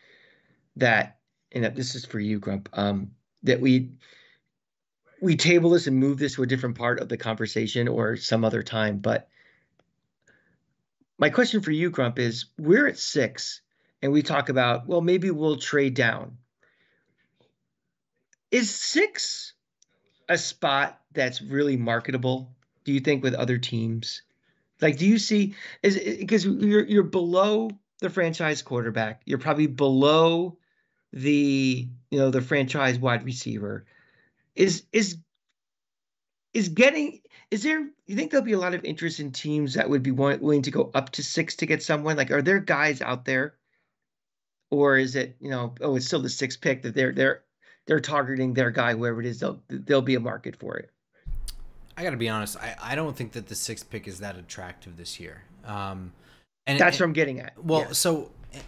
that, and this is for you, Grump. That we table this and move this to a different part of the conversation or some other time. But my question for you, Grump, is we're at 6, and we talk about, well, maybe we'll trade down. Is 6 a spot that's really marketable, do you think, with other teams? Like, do you see, is because you're below the franchise quarterback, you're probably below the franchise wide receiver. Is getting is there you think there'll be a lot of interest in teams that would be willing to go up to 6 to get someone? Like, are there guys out there, or is it, oh, it's still the 6th pick that they're targeting their guy, wherever it is, there'll be a market for it. I got to be honest. I don't think that the 6th pick is that attractive this year. And, That's and what I'm getting at. well, Yes.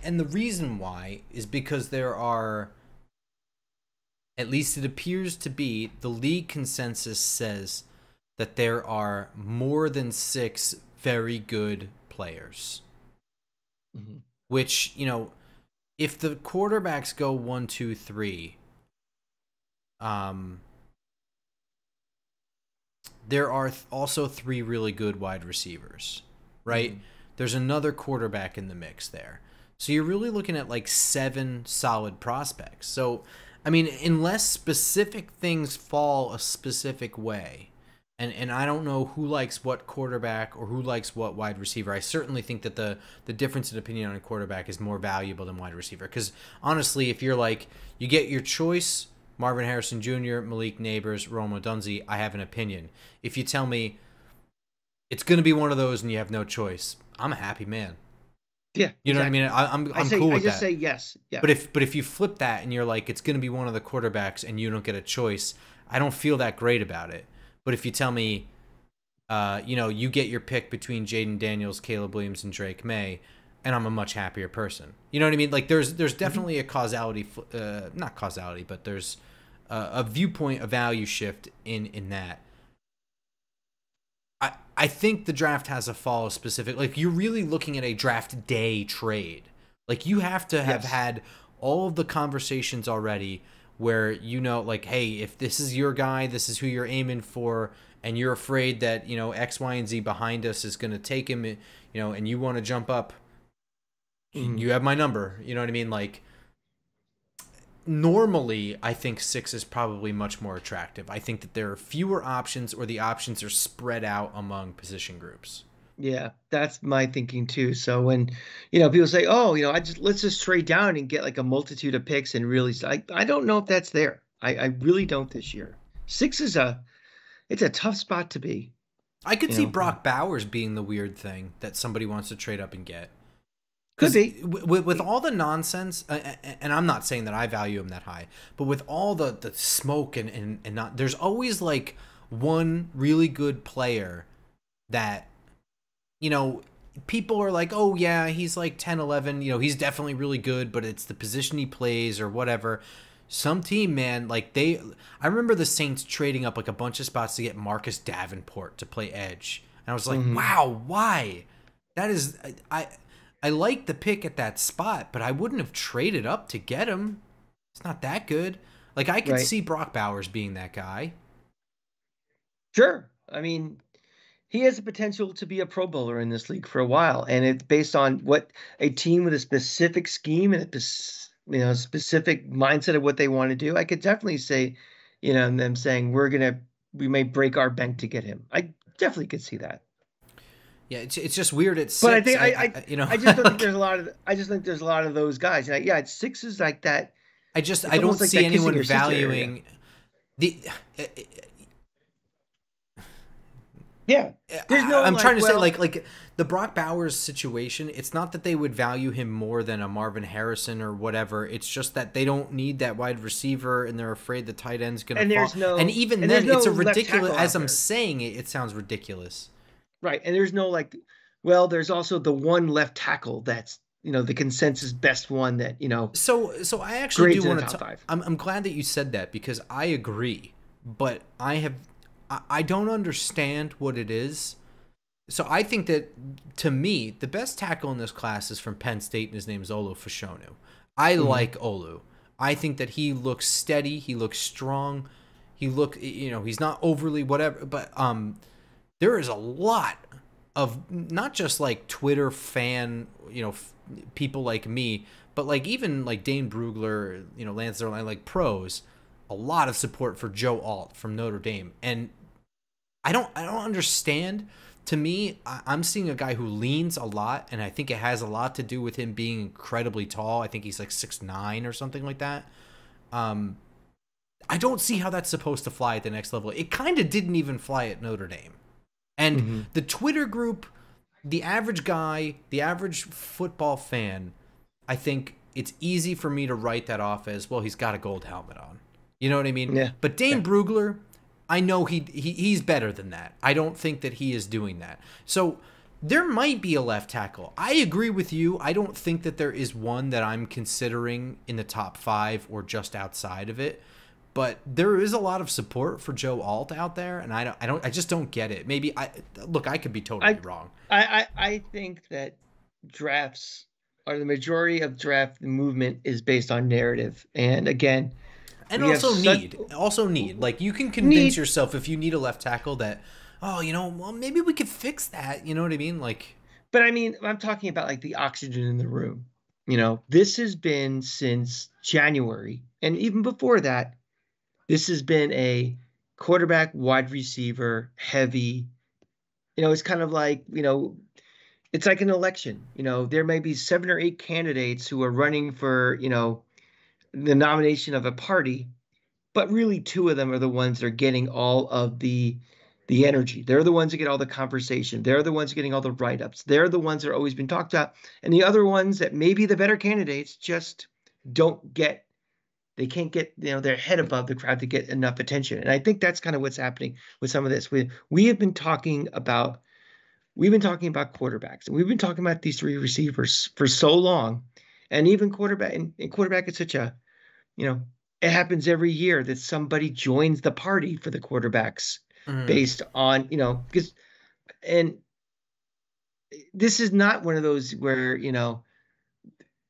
and the reason why is because there are, at least it appears to be, the league consensus says that there are more than 6 very good players. Mm-hmm. Which, you know, if the quarterbacks go 1, 2, 3, there are also 3 really good wide receivers, right? Mm-hmm. There's another quarterback in the mix there. So you're really looking at like 7 solid prospects. So, I mean, unless specific things fall a specific way, and I don't know who likes what quarterback or who likes what wide receiver. I certainly think that the difference in opinion on a quarterback is more valuable than wide receiver. Because honestly, if you're like, you get your choice, Marvin Harrison Jr., Malik Neighbors, Rome Odunze, I have an opinion. If you tell me it's going to be one of those and you have no choice, I'm a happy man. Yeah, you know exactly. what I mean. I'm cool with that. I just say yes. Yeah. But if you flip that and you're like, it's going to be one of the quarterbacks and you don't get a choice, I don't feel that great about it. But if you tell me, you know, you get your pick between Jaden Daniels, Caleb Williams, and Drake May, and I'm a much happier person. You know what I mean? Like there's definitely a causality, not causality, but there's a viewpoint, a value shift in that. I think the draft has a fall specific. Like you're really looking at a draft day trade. Like you have to have had all of the conversations already where you know, like, hey, if this is your guy, this is who you're aiming for, and you're afraid that, you know, X, Y, and Z behind us is going to take him, you know, and you want to jump up, you have my number. You know what I mean? Like, normally, I think 6 is probably much more attractive. I think that there are fewer options, or the options are spread out among position groups. Yeah, that's my thinking too. So when, you know, people say, "Oh, you know, let's just trade down and get like a multitude of picks," and really, I don't know if that's there. I really don't this year. 6 is it's a tough spot to be. I could see Brock Bowers being the weird thing that somebody wants to trade up and get. Could be. With all the nonsense, and I'm not saying that I value him that high, but with all the smoke and not, there's always like one really good player that, you know, people are like, oh yeah, he's like 10, 11, you know, he's definitely really good, but it's the position he plays or whatever. Some team, man, like I remember the Saints trading up like a bunch of spots to get Marcus Davenport to play edge. And I was like, wow, why? That is, I like the pick at that spot, but I wouldn't have traded up to get him. It's not that good. Like, I could see Brock Bowers being that guy. Sure. I mean, he has the potential to be a Pro Bowler in this league for a while, and it's based on what a team with a specific scheme and a specific mindset of what they want to do. I could definitely say, you know, them saying we may break our bank to get him. I definitely could see that. Yeah, it's just weird at 6. But I think I just don't think there's a lot of. I just think there's a lot of those guys. And yeah, 6 is like that. I don't see anyone valuing the. Yeah, there's no. I'm trying to say like the Brock Bowers situation. It's not that they would value him more than a Marvin Harrison or whatever. It's just that they don't need that wide receiver, and they're afraid the tight end's going to fall. And even then, it's a ridiculous. As I'm saying it, it sounds ridiculous. Right, and there's no like. Well, there's also the one left tackle that's, you know, the consensus best one that, you know. So I actually do want to. I'm glad that you said that, because I agree, but I don't understand what it is. So I think that, to me, the best tackle in this class is from Penn State, and his name is Olu Fashanu. I like Olu. I think that he looks steady. He looks strong. You know, he's not overly whatever, but there is a lot of not just like Twitter fan, you know, people like me, but like even like Dane Brugler, you know, Lance Zierlein, like pros, a lot of support for Joe Alt from Notre Dame. And I don't understand. To me, I'm seeing a guy who leans a lot, and I think it has a lot to do with him being incredibly tall. I think he's like 6'9" or something like that. I don't see how that's supposed to fly at the next level. It kind of didn't even fly at Notre Dame. And the Twitter group, the average guy, the average football fan, I think it's easy for me to write that off as, well, he's got a gold helmet on. You know what I mean? Yeah. But Dane Brugler, I know he's better than that. I don't think that he is doing that. So there might be a left tackle. I agree with you. I don't think that there is one that I'm considering in the top 5 or just outside of it. but there is a lot of support for Joe Alt out there, and I just don't get it. Maybe I could be totally I wrong. I think that drafts or the majority of draft movement is based on narrative. And again, And we have also such need. Like you can convince need, yourself if you need a left tackle that, oh, well, maybe we could fix that. You know what I mean? Like, but I mean, I'm talking about like the oxygen in the room. This has been since January, and even before that, this has been a quarterback, wide receiver, heavy. It's kind of like, it's like an election. There may be 7 or 8 candidates who are running for, the nomination of a party, but really 2 of them are the ones that are getting all of the energy. They're the ones that get all the conversation. They're the ones getting all the write-ups. They're the ones that are always been talked about. And the other ones that may be the better candidates just don't get, they can't get, their head above the crowd to get enough attention. And I think that's kind of what's happening with some of this. We have been talking about quarterbacks, and we've been talking about these 3 receivers for so long. And even quarterback, and quarterback is such a, you know, it happens every year that somebody joins the party for the quarterbacks mm, based on, because, and this is not one of those where,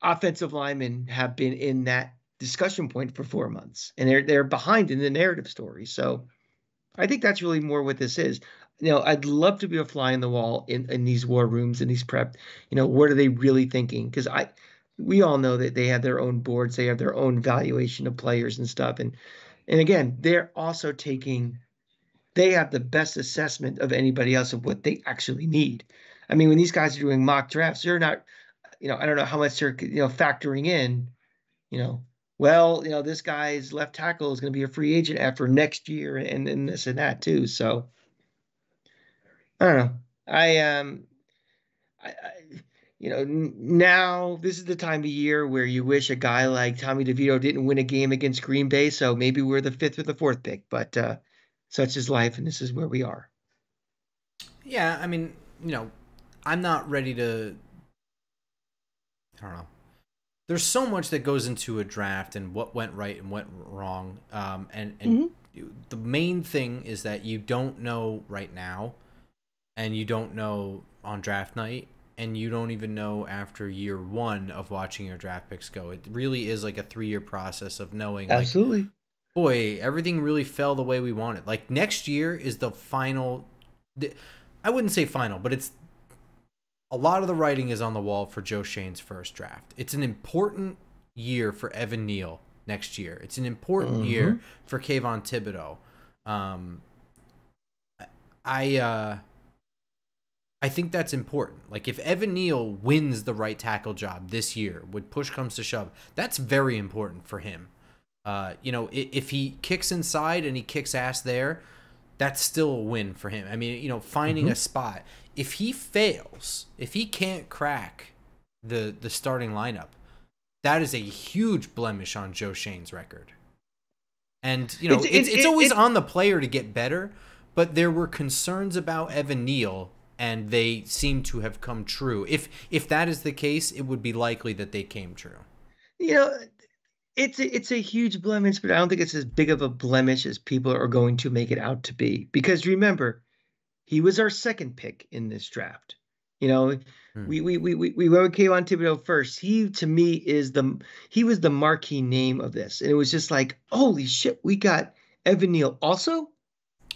offensive linemen have been in that discussion point for 4 months, and they're behind in the narrative story. So I think that's really more what this is. I'd love to be a fly in the wall in these war rooms, in these prep. What are they really thinking? Because we all know that they have their own boards, they have their own valuation of players and stuff, and again, they have the best assessment of anybody else of what they actually need. I mean, when these guys are doing mock drafts, they're not, I don't know how much they're, factoring in, you know, this guy's left tackle is going to be a free agent after next year, and this and that too. So I don't know. Now this is the time of year where you wish a guy like Tommy DeVito didn't win a game against Green Bay. So maybe we're the 5th or the 4th pick, but such is life, and this is where we are. yeah, I mean, I'm not ready to. I don't know. There's so much that goes into a draft and what went right and went wrong. And Mhm. the main thing is that you don't know right now, and you don't know on draft night, and you don't even know after year one of watching your draft picks go. It really is like a 3-year process of knowing, like, Absolutely. boy, everything really fell the way we wanted. Like next year is the final. I wouldn't say final, but it's a lot of the writing is on the wall for Joe Shane's first draft. It's an important year for Evan Neal next year. It's an important year Hmm. for Kayvon Thibodeau. Um, I I think that's important. Like if Evan Neal wins the right tackle job this year, when push comes to shove, that's very important for him. If he kicks inside and he kicks ass there, that's still a win for him. I mean, finding Hmm. a spot. If he fails, if he can't crack the starting lineup, that is a huge blemish on Joe Shane's record. And It's it's always on the player to get better, but there were concerns about Evan Neal, and they seem to have come true. If that is the case, it would be likely that they came true. you know it's a huge blemish, but I don't think it's as big of a blemish as people are going to make it out to be. Because remember, he was our second pick in this draft. You know, Hmm. we went with Kayvon Thibodeau first. He was the marquee name of this, and it was just like, holy shit, we got Evan Neal also.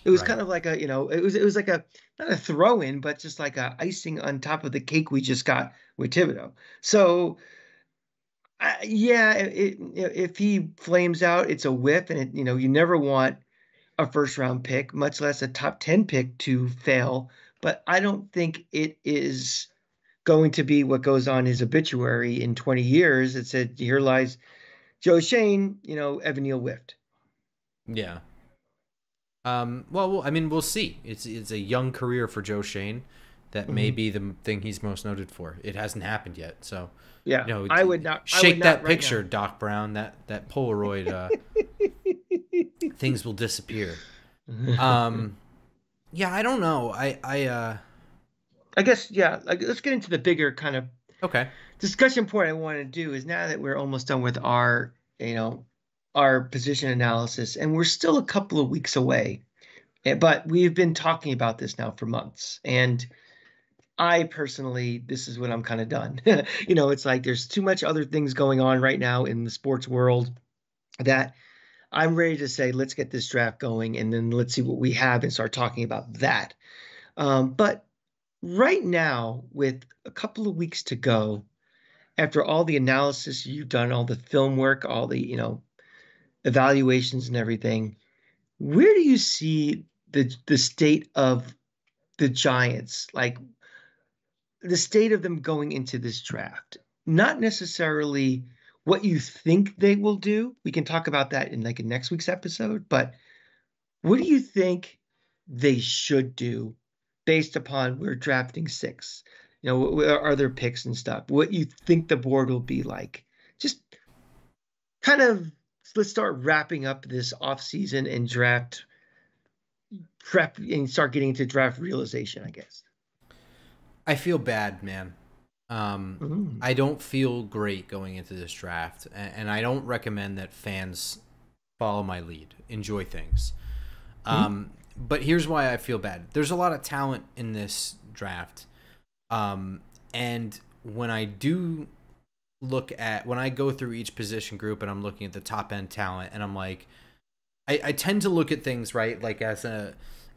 It was Right. kind of like it was like a, not a throw in, but just like a icing on top of the cake we just got with Thibodeau. So yeah, if he flames out, it's a whiff, and you never want a first round pick, much less a top 10 pick, to fail. But I don't think it is going to be what goes on his obituary in 20 years. It said, here lies Joe Shane, Evan Neal whiffed. Yeah. Well, I mean, we'll see. It's a young career for Joe Shane. That may Mhm. be the thing he's most noted for. It hasn't happened yet, so Yeah, I would shake not that right picture, now. Doc Brown. That Polaroid, things will disappear. Um, yeah, I don't know. I guess, yeah, like, let's get into the bigger kind of Okay. discussion point I want to do is, now that we're almost done with our, our position analysis, and we're still a couple of weeks away. But we've been talking about this now for months. And I personally, this is when I'm kind of done. It's like there's too much other things going on right now in the sports world that I'm ready to say, let's get this draft going and then let's see what we have and start talking about that. But right now, with a couple of weeks to go, after all the analysis you've done, all the film work, all the, evaluations and everything, where do you see the state of the Giants, like the state of them going into this draft? Not necessarily what you think they will do. We can talk about that in like a next week's episode, but what do you think they should do based upon we're drafting six? Are there picks and stuff? What you think the board will be like? Just kind of let's start wrapping up this offseason and draft prep and start getting into draft realization, I guess. I feel bad, man. I don't feel great going into this draft, and I don't recommend that fans follow my lead. Enjoy things. But here's why I feel bad. There's a lot of talent in this draft. And when I go through each position group and I'm looking at the top end talent, and I'm like, I tend to look at things, right, like as a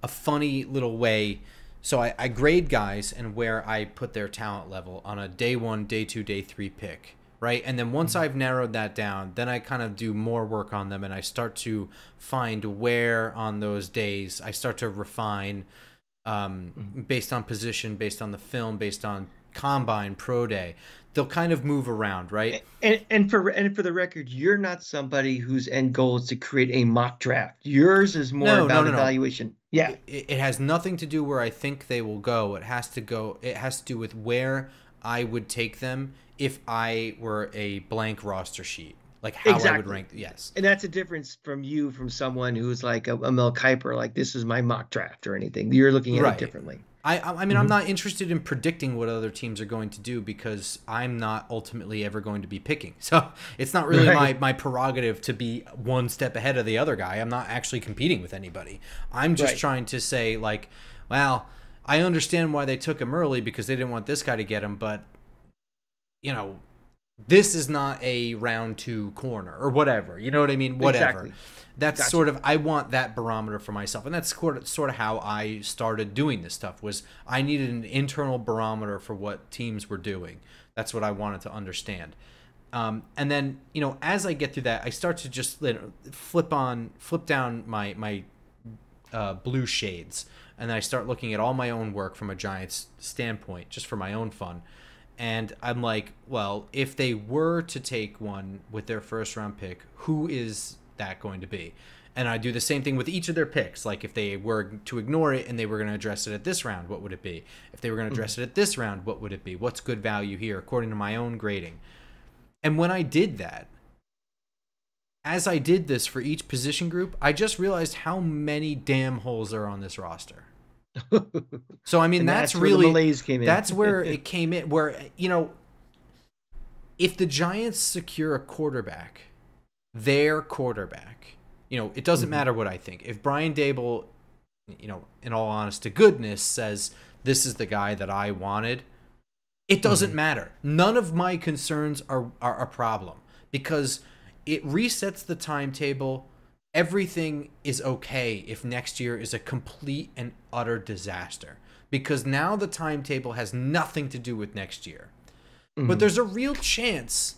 funny little way. So I grade guys and where I put their talent level on a day 1, day 2, day 3 pick, right? And then once I've narrowed that down, then I kind of do more work on them, and I start to find where on those days I start to refine based on position, based on the film, based on combine, pro day. They'll kind of move around, right? And for the record, you're not somebody whose end goal is to create a mock draft. Yours is more about evaluation. Yeah. It has nothing to do where I think they will go. It has to do with where I would take them if I were a blank roster sheet. Like how I would rank. Yes. And that's a difference from someone who's like a Mel Kiper, like this is my mock draft or anything. You're looking at it differently. I mean, I'm not interested in predicting what other teams are going to do because I'm not ultimately ever going to be picking. So it's not really my prerogative to be one step ahead of the other guy. I'm not actually competing with anybody. I'm just trying to say, like, well, I understand why they took him early because they didn't want this guy to get him, but, this is not a round 2 corner or whatever. You know what I mean? Whatever. Exactly. That's sort of, I want that barometer for myself. And that's sort of how I started doing this stuff, was I needed an internal barometer for what teams were doing. That's what I wanted to understand. And then, as I get through that, I start to just flip down my blue shades. And then I start looking at all my own work from a Giants standpoint, just for my own fun. And I'm like, well, if they were to take one with their first round pick, who is that going to be? And I do the same thing with each of their picks. Like if they were to ignore it and they were going to address it at this round, what would it be? If they were going to address it at this round, what would it be? What's good value here according to my own grading? And when I did that, as I did this for each position group, I just realized how many damn holes are on this roster. So I mean, that's really that's where it came in. Where if the Giants secure a quarterback, their quarterback, it doesn't matter what I think. If Brian Daboll, in all honest to goodness, says this is the guy that I wanted, it doesn't matter. None of my concerns are a problem because it resets the timetable. Everything is okay if next year is a complete and utter disaster because now the timetable has nothing to do with next year. But there's a real chance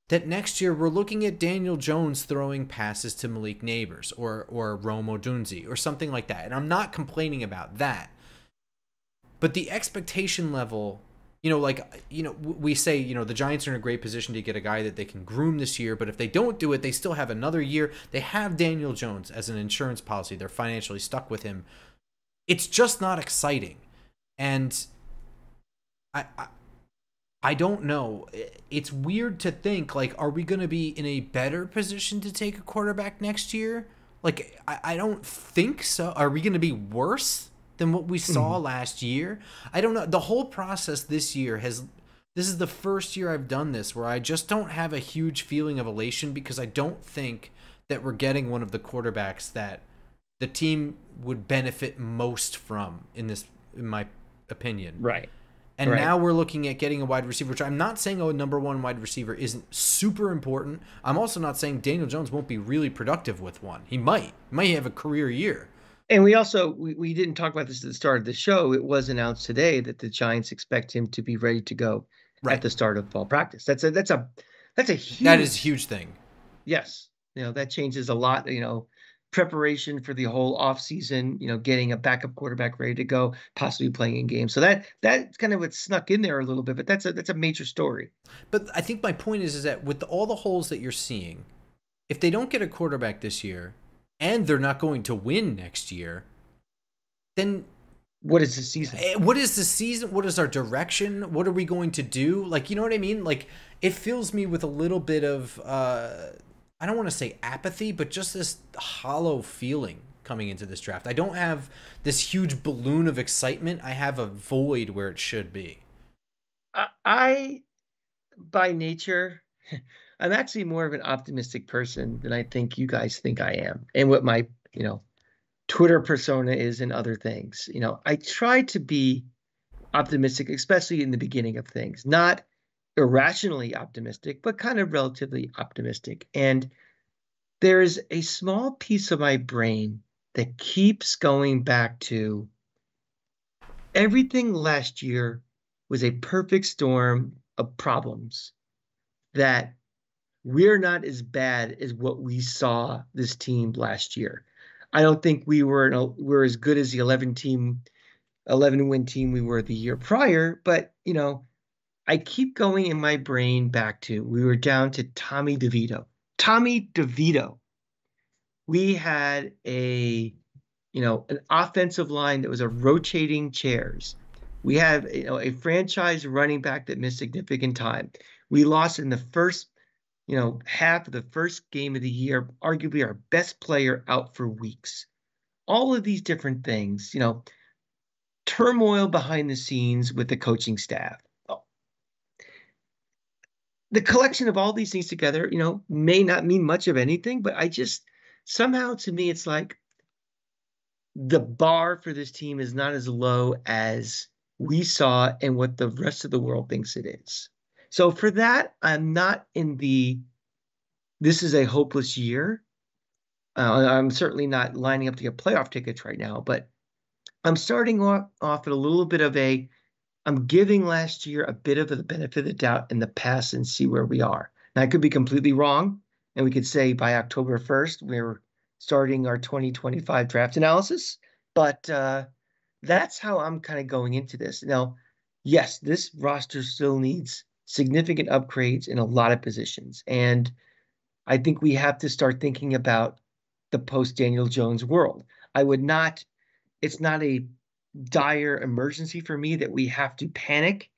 that next year we're looking at Daniel Jones throwing passes to Malik Neighbors or Rome Odunze or something like that. And I'm not complaining about that. But the expectation level, we say, the Giants are in a great position to get a guy that they can groom this year, but if they don't do it, they still have another year. They have Daniel Jones as an insurance policy. They're financially stuck with him. It's just not exciting. And I don't know. It's weird to think, like, are we going to be in a better position to take a quarterback next year? Like, I don't think so. Are we going to be worse than what we saw last year? I don't know. The whole process this year this is the first year I've done this where I just don't have a huge feeling of elation because I don't think that we're getting one of the quarterbacks that the team would benefit most from in my opinion. Right. And now we're looking at getting a wide receiver, which I'm not saying a number one wide receiver isn't super important. I'm also not saying Daniel Jones won't be really productive with one. He might have a career year. And we also we didn't talk about this at the start of the show. It was announced today that the Giants expect him to be ready to go at the start of fall practice. That's a huge, that is a huge thing. Yes. That changes a lot, preparation for the whole offseason, getting a backup quarterback ready to go, possibly playing in games. So that's kind of what snuck in there a little bit, but that's a major story. But I think my point is that with all the holes that you're seeing, if they don't get a quarterback this year and they're not going to win next year, then what is the season? What is the season? What is our direction? What are we going to do? Like, you know what I mean? Like, it fills me with a little bit of I don't want to say apathy, but just this hollow feeling coming into this draft. I don't have this huge balloon of excitement. I have a void where it should be. I by nature, I'm actually more of an optimistic person than I think you guys think I am, and what my Twitter persona is and other things. I try to be optimistic, especially in the beginning of things, not irrationally optimistic, but kind of relatively optimistic. And there's a small piece of my brain that keeps going back to everything last year was a perfect storm of problems, that we're not as bad as what we saw this team last year. I don't think we're as good as the 11 win team we were the year prior, but I keep going in my brain back to, we were down to Tommy DeVito. Tommy DeVito. We had an offensive line that was a rotating chairs. We had a franchise running back that missed significant time. We lost in the first half of the first game of the year, arguably our best player out for weeks. All of these different things, turmoil behind the scenes with the coaching staff. The collection of all these things together, may not mean much of anything, but somehow to me, it's like the bar for this team is not as low as we saw and what the rest of the world thinks it is. So for that, I'm not in this is a hopeless year. I'm certainly not lining up to get playoff tickets right now, but I'm starting off at a little bit of I'm giving last year a bit of the benefit of the doubt in the past and see where we are. Now, I could be completely wrong, and we could say by October 1st, we're starting our 2025 draft analysis, but that's how I'm kind of going into this. Now, yes, this roster still needs significant upgrades in a lot of positions, and I think we have to start thinking about the post-Daniel Jones world. It's not a dire emergency for me that we have to panic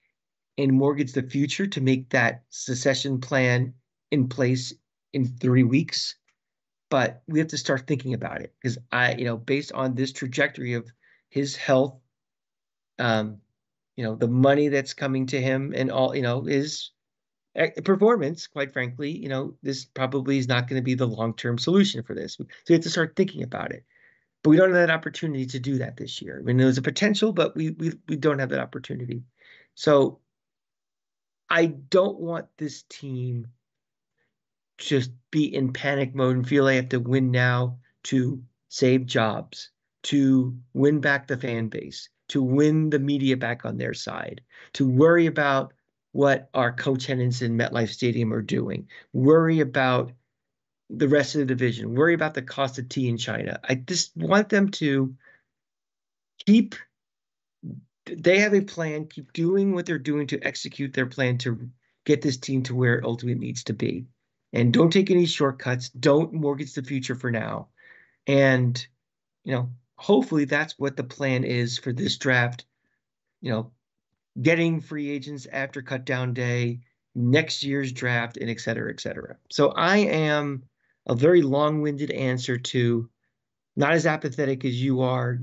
and mortgage the future to make that succession plan in place in 3 weeks. But we have to start thinking about it, because based on this trajectory of his health, the money that's coming to him and all, his performance, quite frankly, this probably is not going to be the long-term solution for this. So we have to start thinking about it. But we don't have that opportunity to do that this year. I mean, there's a potential, but we don't have that opportunity. So I don't want this team just be in panic mode and feel they have to win now to save jobs, to win back the fan base, to win the media back on their side, to worry about what our co-tenants in MetLife Stadium are doing, worry about the rest of the division, worry about the cost of tea in China. I just want them to they have a plan, keep doing what they're doing to execute their plan to get this team to where it ultimately needs to be. And don't take any shortcuts. Don't mortgage the future for now. And, hopefully that's what the plan is for this draft. Getting free agents after cut down day, next year's draft, and et cetera, et cetera. So I am a very long-winded answer to, not as apathetic as you are,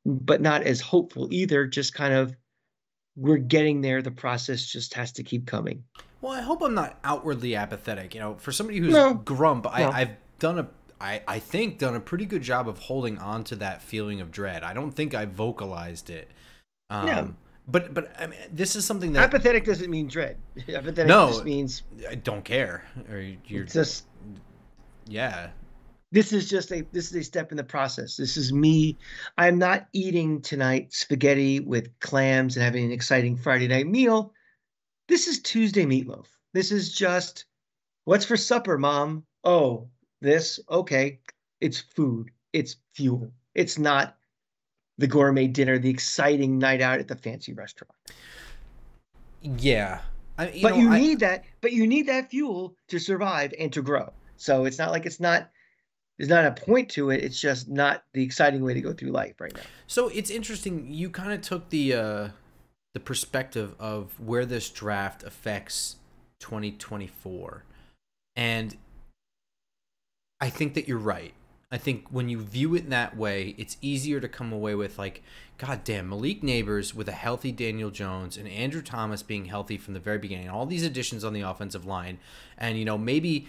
but not as hopeful either. Just kind of, we're getting there. The process just has to keep coming. Well, I hope I'm not outwardly apathetic. For somebody who's Grump, I've done I think, done a pretty good job of holding on to that feeling of dread. I don't think I vocalized it. No, Um, but I mean, this is something that apathetic doesn't mean dread. Apathetic just no, means I don't care. Or you're it's just yeah, this is a step in the process. This is me. I'm not eating tonight spaghetti with clams and having an exciting Friday night meal. This is Tuesday meatloaf. This is just what's for supper, Mom? Oh, this? Okay. It's food. It's fuel. It's not the gourmet dinner, the exciting night out at the fancy restaurant. yeah. But you need that fuel to survive and to grow. So it's not like there's not a point to it. It's just not the exciting way to go through life right now. So it's interesting. You kind of took the perspective of where this draft affects 2024, and I think that you're right. I think when you view it in that way, it's easier to come away with like, God damn, Malik Neighbors with a healthy Daniel Jones and Andrew Thomas being healthy from the very beginning, all these additions on the offensive line, and maybe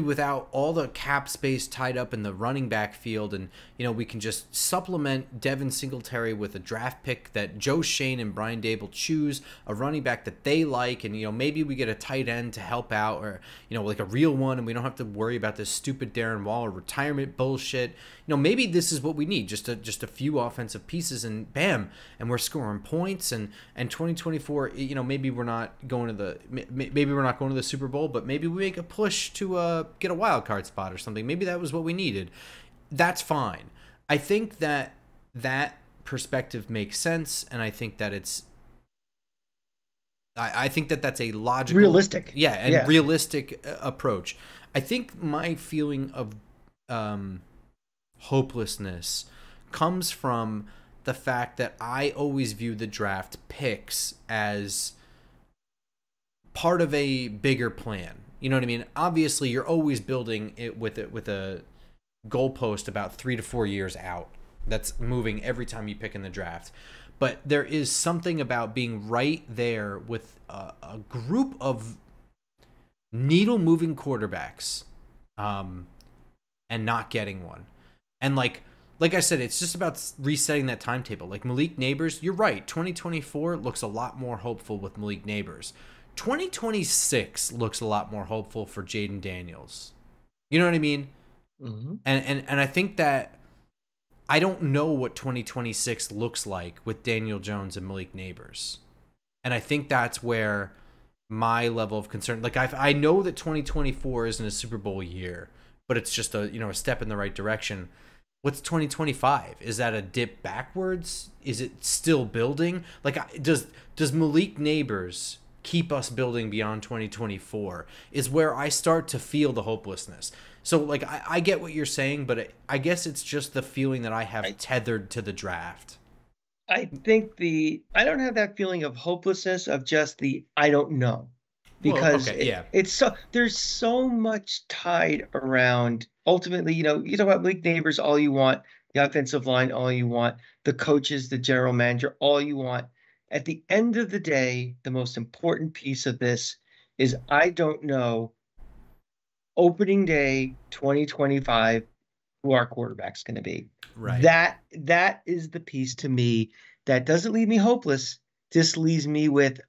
without all the cap space tied up in the running back field, and we can just supplement Devin Singletary with a draft pick that Joe Shane and Brian Dable choose, a running back that they like, and maybe we get a tight end to help out, or like a real one, and we don't have to worry about this stupid Darren Waller retirement bullshit. Maybe this is what we need, just a few offensive pieces, and bam, and we're scoring points. And 2024, maybe we're not going to the Super Bowl, but maybe we make a push to get a wild card spot or something. Maybe that was what we needed. That's fine. I think that perspective makes sense, and I think that I think that that's a logical, realistic, realistic approach. I think my feeling of hopelessness comes from the fact that I always view the draft picks as part of a bigger plan. You know what I mean? Obviously, you're always building it with a goalpost about 3 to 4 years out. That's moving every time you pick in the draft. But there is something about being right there with a group of needle-moving quarterbacks, and not getting one. And like I said, it's just about resetting that timetable. Like Malik Neighbors, you're right. 2024 looks a lot more hopeful with Malik Neighbors. 2026 looks a lot more hopeful for Jaden Daniels. You know what I mean? Mm-hmm. And I think that I don't know what 2026 looks like with Daniel Jones and Malik Neighbors. And I think that's where my level of concern, like I know that 2024 isn't a Super Bowl year, but it's just a step in the right direction. What's 2025? Is that a dip backwards? Is it still building? Like, does Malik Neighbors keep us building beyond 2024? Is where I start to feel the hopelessness. So, like, I get what you're saying, but I guess it's just the feeling that I have tethered to the draft. I think I don't have that feeling of hopelessness, of just I don't know. Because well, okay, it's there's so much tied around. Ultimately, you talk about Malik Neighbors all you want, the offensive line all you want, the coaches, the general manager all you want. At the end of the day, the most important piece of this is I don't know opening day 2025 who our quarterback's going to be. Right. That is the piece to me that doesn't leave me hopeless. Just leaves me with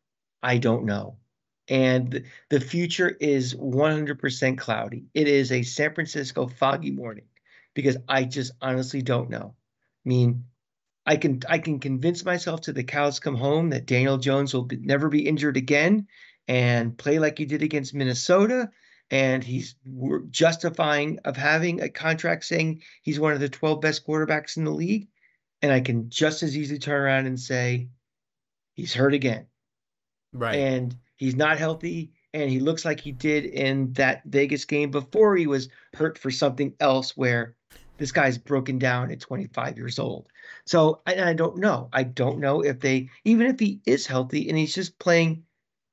I don't know. And the future is 100% cloudy. It is a San Francisco foggy morning because I just honestly don't know. I mean, I can convince myself to the cows come home that Daniel Jones will never be injured again and play like he did against Minnesota. And he's justifying of having a contract saying he's one of the 12 best quarterbacks in the league. And I can just as easily turn around and say he's hurt again. Right. And he's not healthy, and he looks like he did in that Vegas game before he was hurt for something else where this guy's broken down at 25 years old. So I don't know. I don't know if even if he is healthy and he's just playing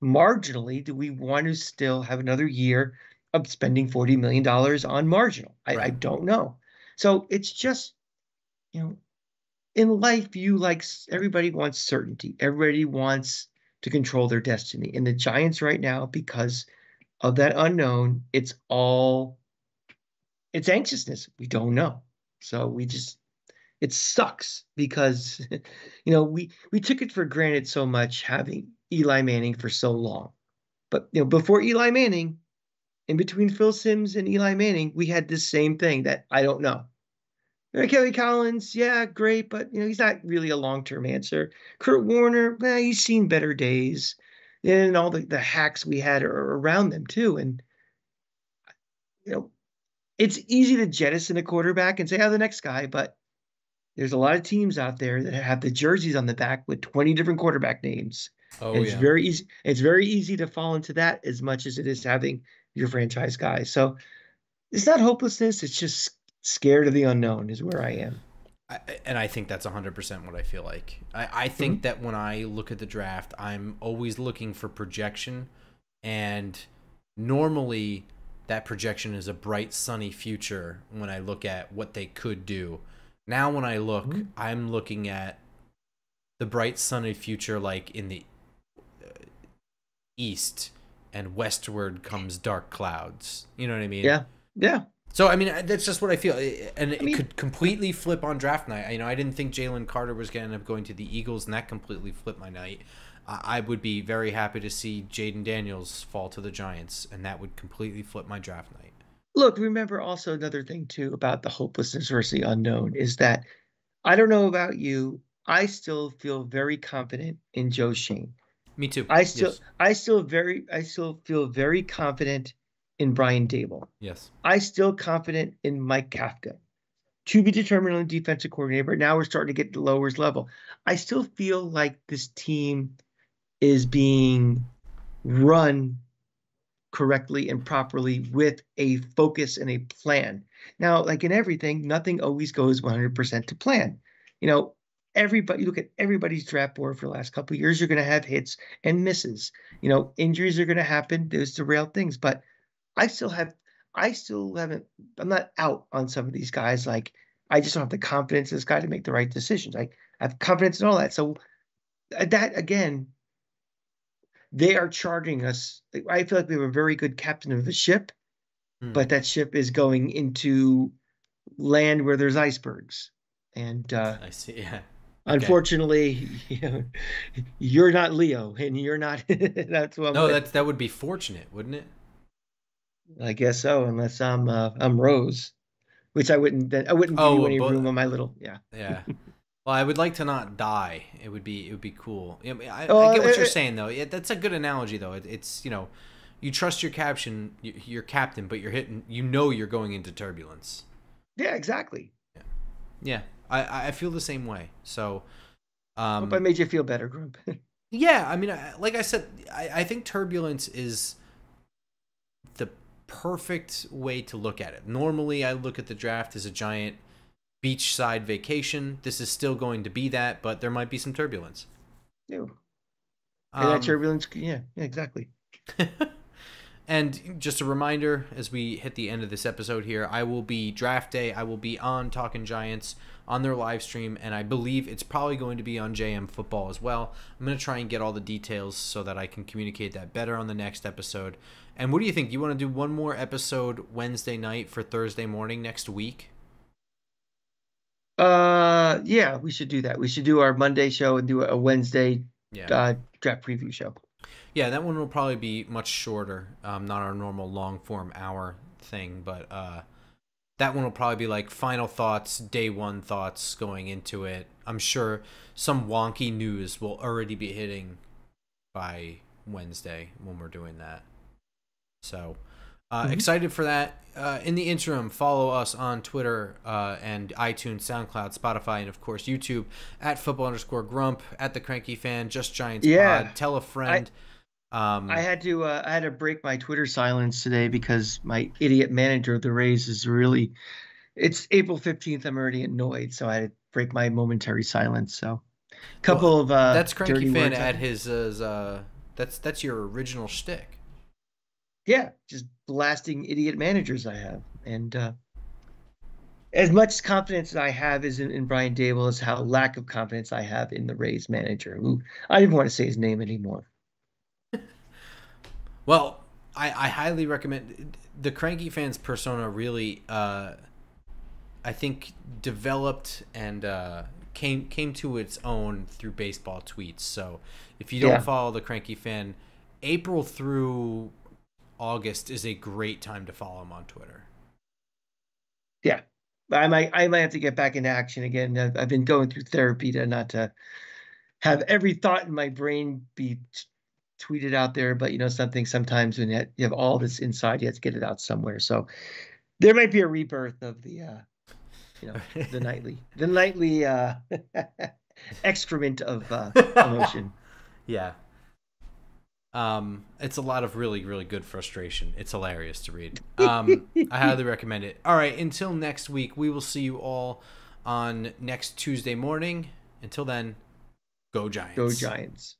marginally, do we want to still have another year of spending $40 million on marginal? I don't know. So it's just, in life, everybody wants certainty. Everybody wants to control their destiny. And the Giants right now, because of that unknown, it's all it's anxiousness. We don't know. So it sucks because, we took it for granted so much having Eli Manning for so long. But, before Eli Manning, in between Phil Simms and Eli Manning, we had this same thing that I don't know. Kelly Collins, yeah, great, but he's not really a long-term answer. Kurt Warner, he's seen better days. And all the hacks we had are around them too. And you know, it's easy to jettison a quarterback and say, oh, the next guy, but there's a lot of teams out there that have the jerseys on the back with 20 different quarterback names. Oh And it's yeah. very easy. It's very easy to fall into that as much as it is having your franchise guy. So it's not hopelessness. It's just scared of the unknown is where I am. And I think that's 100% what I feel like. I Mm-hmm. think that when I look at the draft, I'm always looking for projection. And normally that projection is a bright, sunny future when I look at what they could do. Now, when I look, Mm-hmm. I'm looking at the bright, sunny future like in the east, and westward comes dark clouds. You know what I mean? Yeah. Yeah. So I mean, that's just what I feel, and I it mean, could completely flip on draft night. I didn't think Jalen Carter was going to end up going to the Eagles, and that completely flipped my night. I would be very happy to see Jaden Daniels fall to the Giants, and that would completely flip my draft night. look, remember also another thing too about the hopelessness versus the unknown is that I don't know about you. I still feel very confident in Joe Shane. Me too. I still, Yes. I still feel very confident in Brian Dable. Yes. I still confident in Mike Kafka. To be determined on the defensive coordinator, but now we're starting to get to the lowest level. I still feel like this team is being run correctly and properly with a focus and a plan. Now, like in everything, nothing always goes 100% to plan. You know, everybody, look at everybody's draft board for the last couple of years, you're going to have hits and misses. Injuries are going to happen. There's derailed things, but I still have, I still haven't, I'm not out on some of these guys. Like, I just don't have the confidence in this guy to make the right decisions. I have confidence in all that. So that again, they are charging us. I feel like we have a very good captain of the ship, Hmm. but that ship is going into land where there's icebergs. And I see. Yeah. Okay. unfortunately, you're not Leo, and you're not. That's what I'm No, with. that would be fortunate, wouldn't it? I guess so, unless I'm Rose, which I wouldn't give you Oh, any room but on my little yeah. yeah. Well, I would like to not die. It would be cool. I Oh, get what you're saying though. That's a good analogy though. It's you trust your captain, but you're hitting. You're going into turbulence. yeah, exactly. Yeah, yeah. I feel the same way. So, Hope I um, made you feel better, Grump. yeah. I mean, like I said, I think turbulence is the perfect way to look at it. Normally, I look at the draft as a giant beachside vacation. This is still going to be that, but there might be some turbulence. No. And that Um, turbulence, yeah, exactly. and just a reminder, as we hit the end of this episode here, I will be draft day. I will be on Talking Giants on their live stream, and I believe it's probably going to be on JM Football as well. I'm going to try and get all the details so that I can communicate that better on the next episode. And what do you think? You want to do one more episode Wednesday night for Thursday morning next week? Yeah, we should do that. We should do our Monday show and do a Wednesday Yeah. draft preview show. Yeah, that one will probably be much shorter. Not our normal long form hour thing, but that one will probably be like final thoughts, day one thoughts going into it. I'm sure some wonky news will already be hitting by Wednesday when we're doing that. So Mhm. excited for that. In the interim, follow us on Twitter and iTunes, SoundCloud, Spotify, and of course YouTube at football_grump, at the Cranky Fan, Just Giants Yeah, Pod. Tell a I friend. I had to break my Twitter silence today because my idiot manager of the Rays is really. It's April 15th. I'm already annoyed, so I had to break my momentary silence. So, a Well, couple of that's Cranky dirty Fan words out at there. his that's your original shtick. Yeah, just blasting idiot managers I have, and as much confidence as I have is in Brian Dable as how lack of confidence I have in the Rays manager, who I didn't want to say his name anymore. Well, I highly recommend. the Cranky Fan's persona really, I think, developed and came to its own through baseball tweets. So if you don't follow the Cranky Fan, April through August is a great time to follow him on Twitter. Yeah, I might have to get back into action again. I've been going through therapy to not to have every thought in my brain be tweeted out there, but sometimes when you have all this inside, you have to get it out somewhere. So there might be a rebirth of the the nightly excrement of emotion. Yeah. It's a lot of really, really good frustration. It's hilarious to read. I highly recommend it. All right, until next week, we will see you all on next Tuesday morning. Until then, go Giants. Go Giants.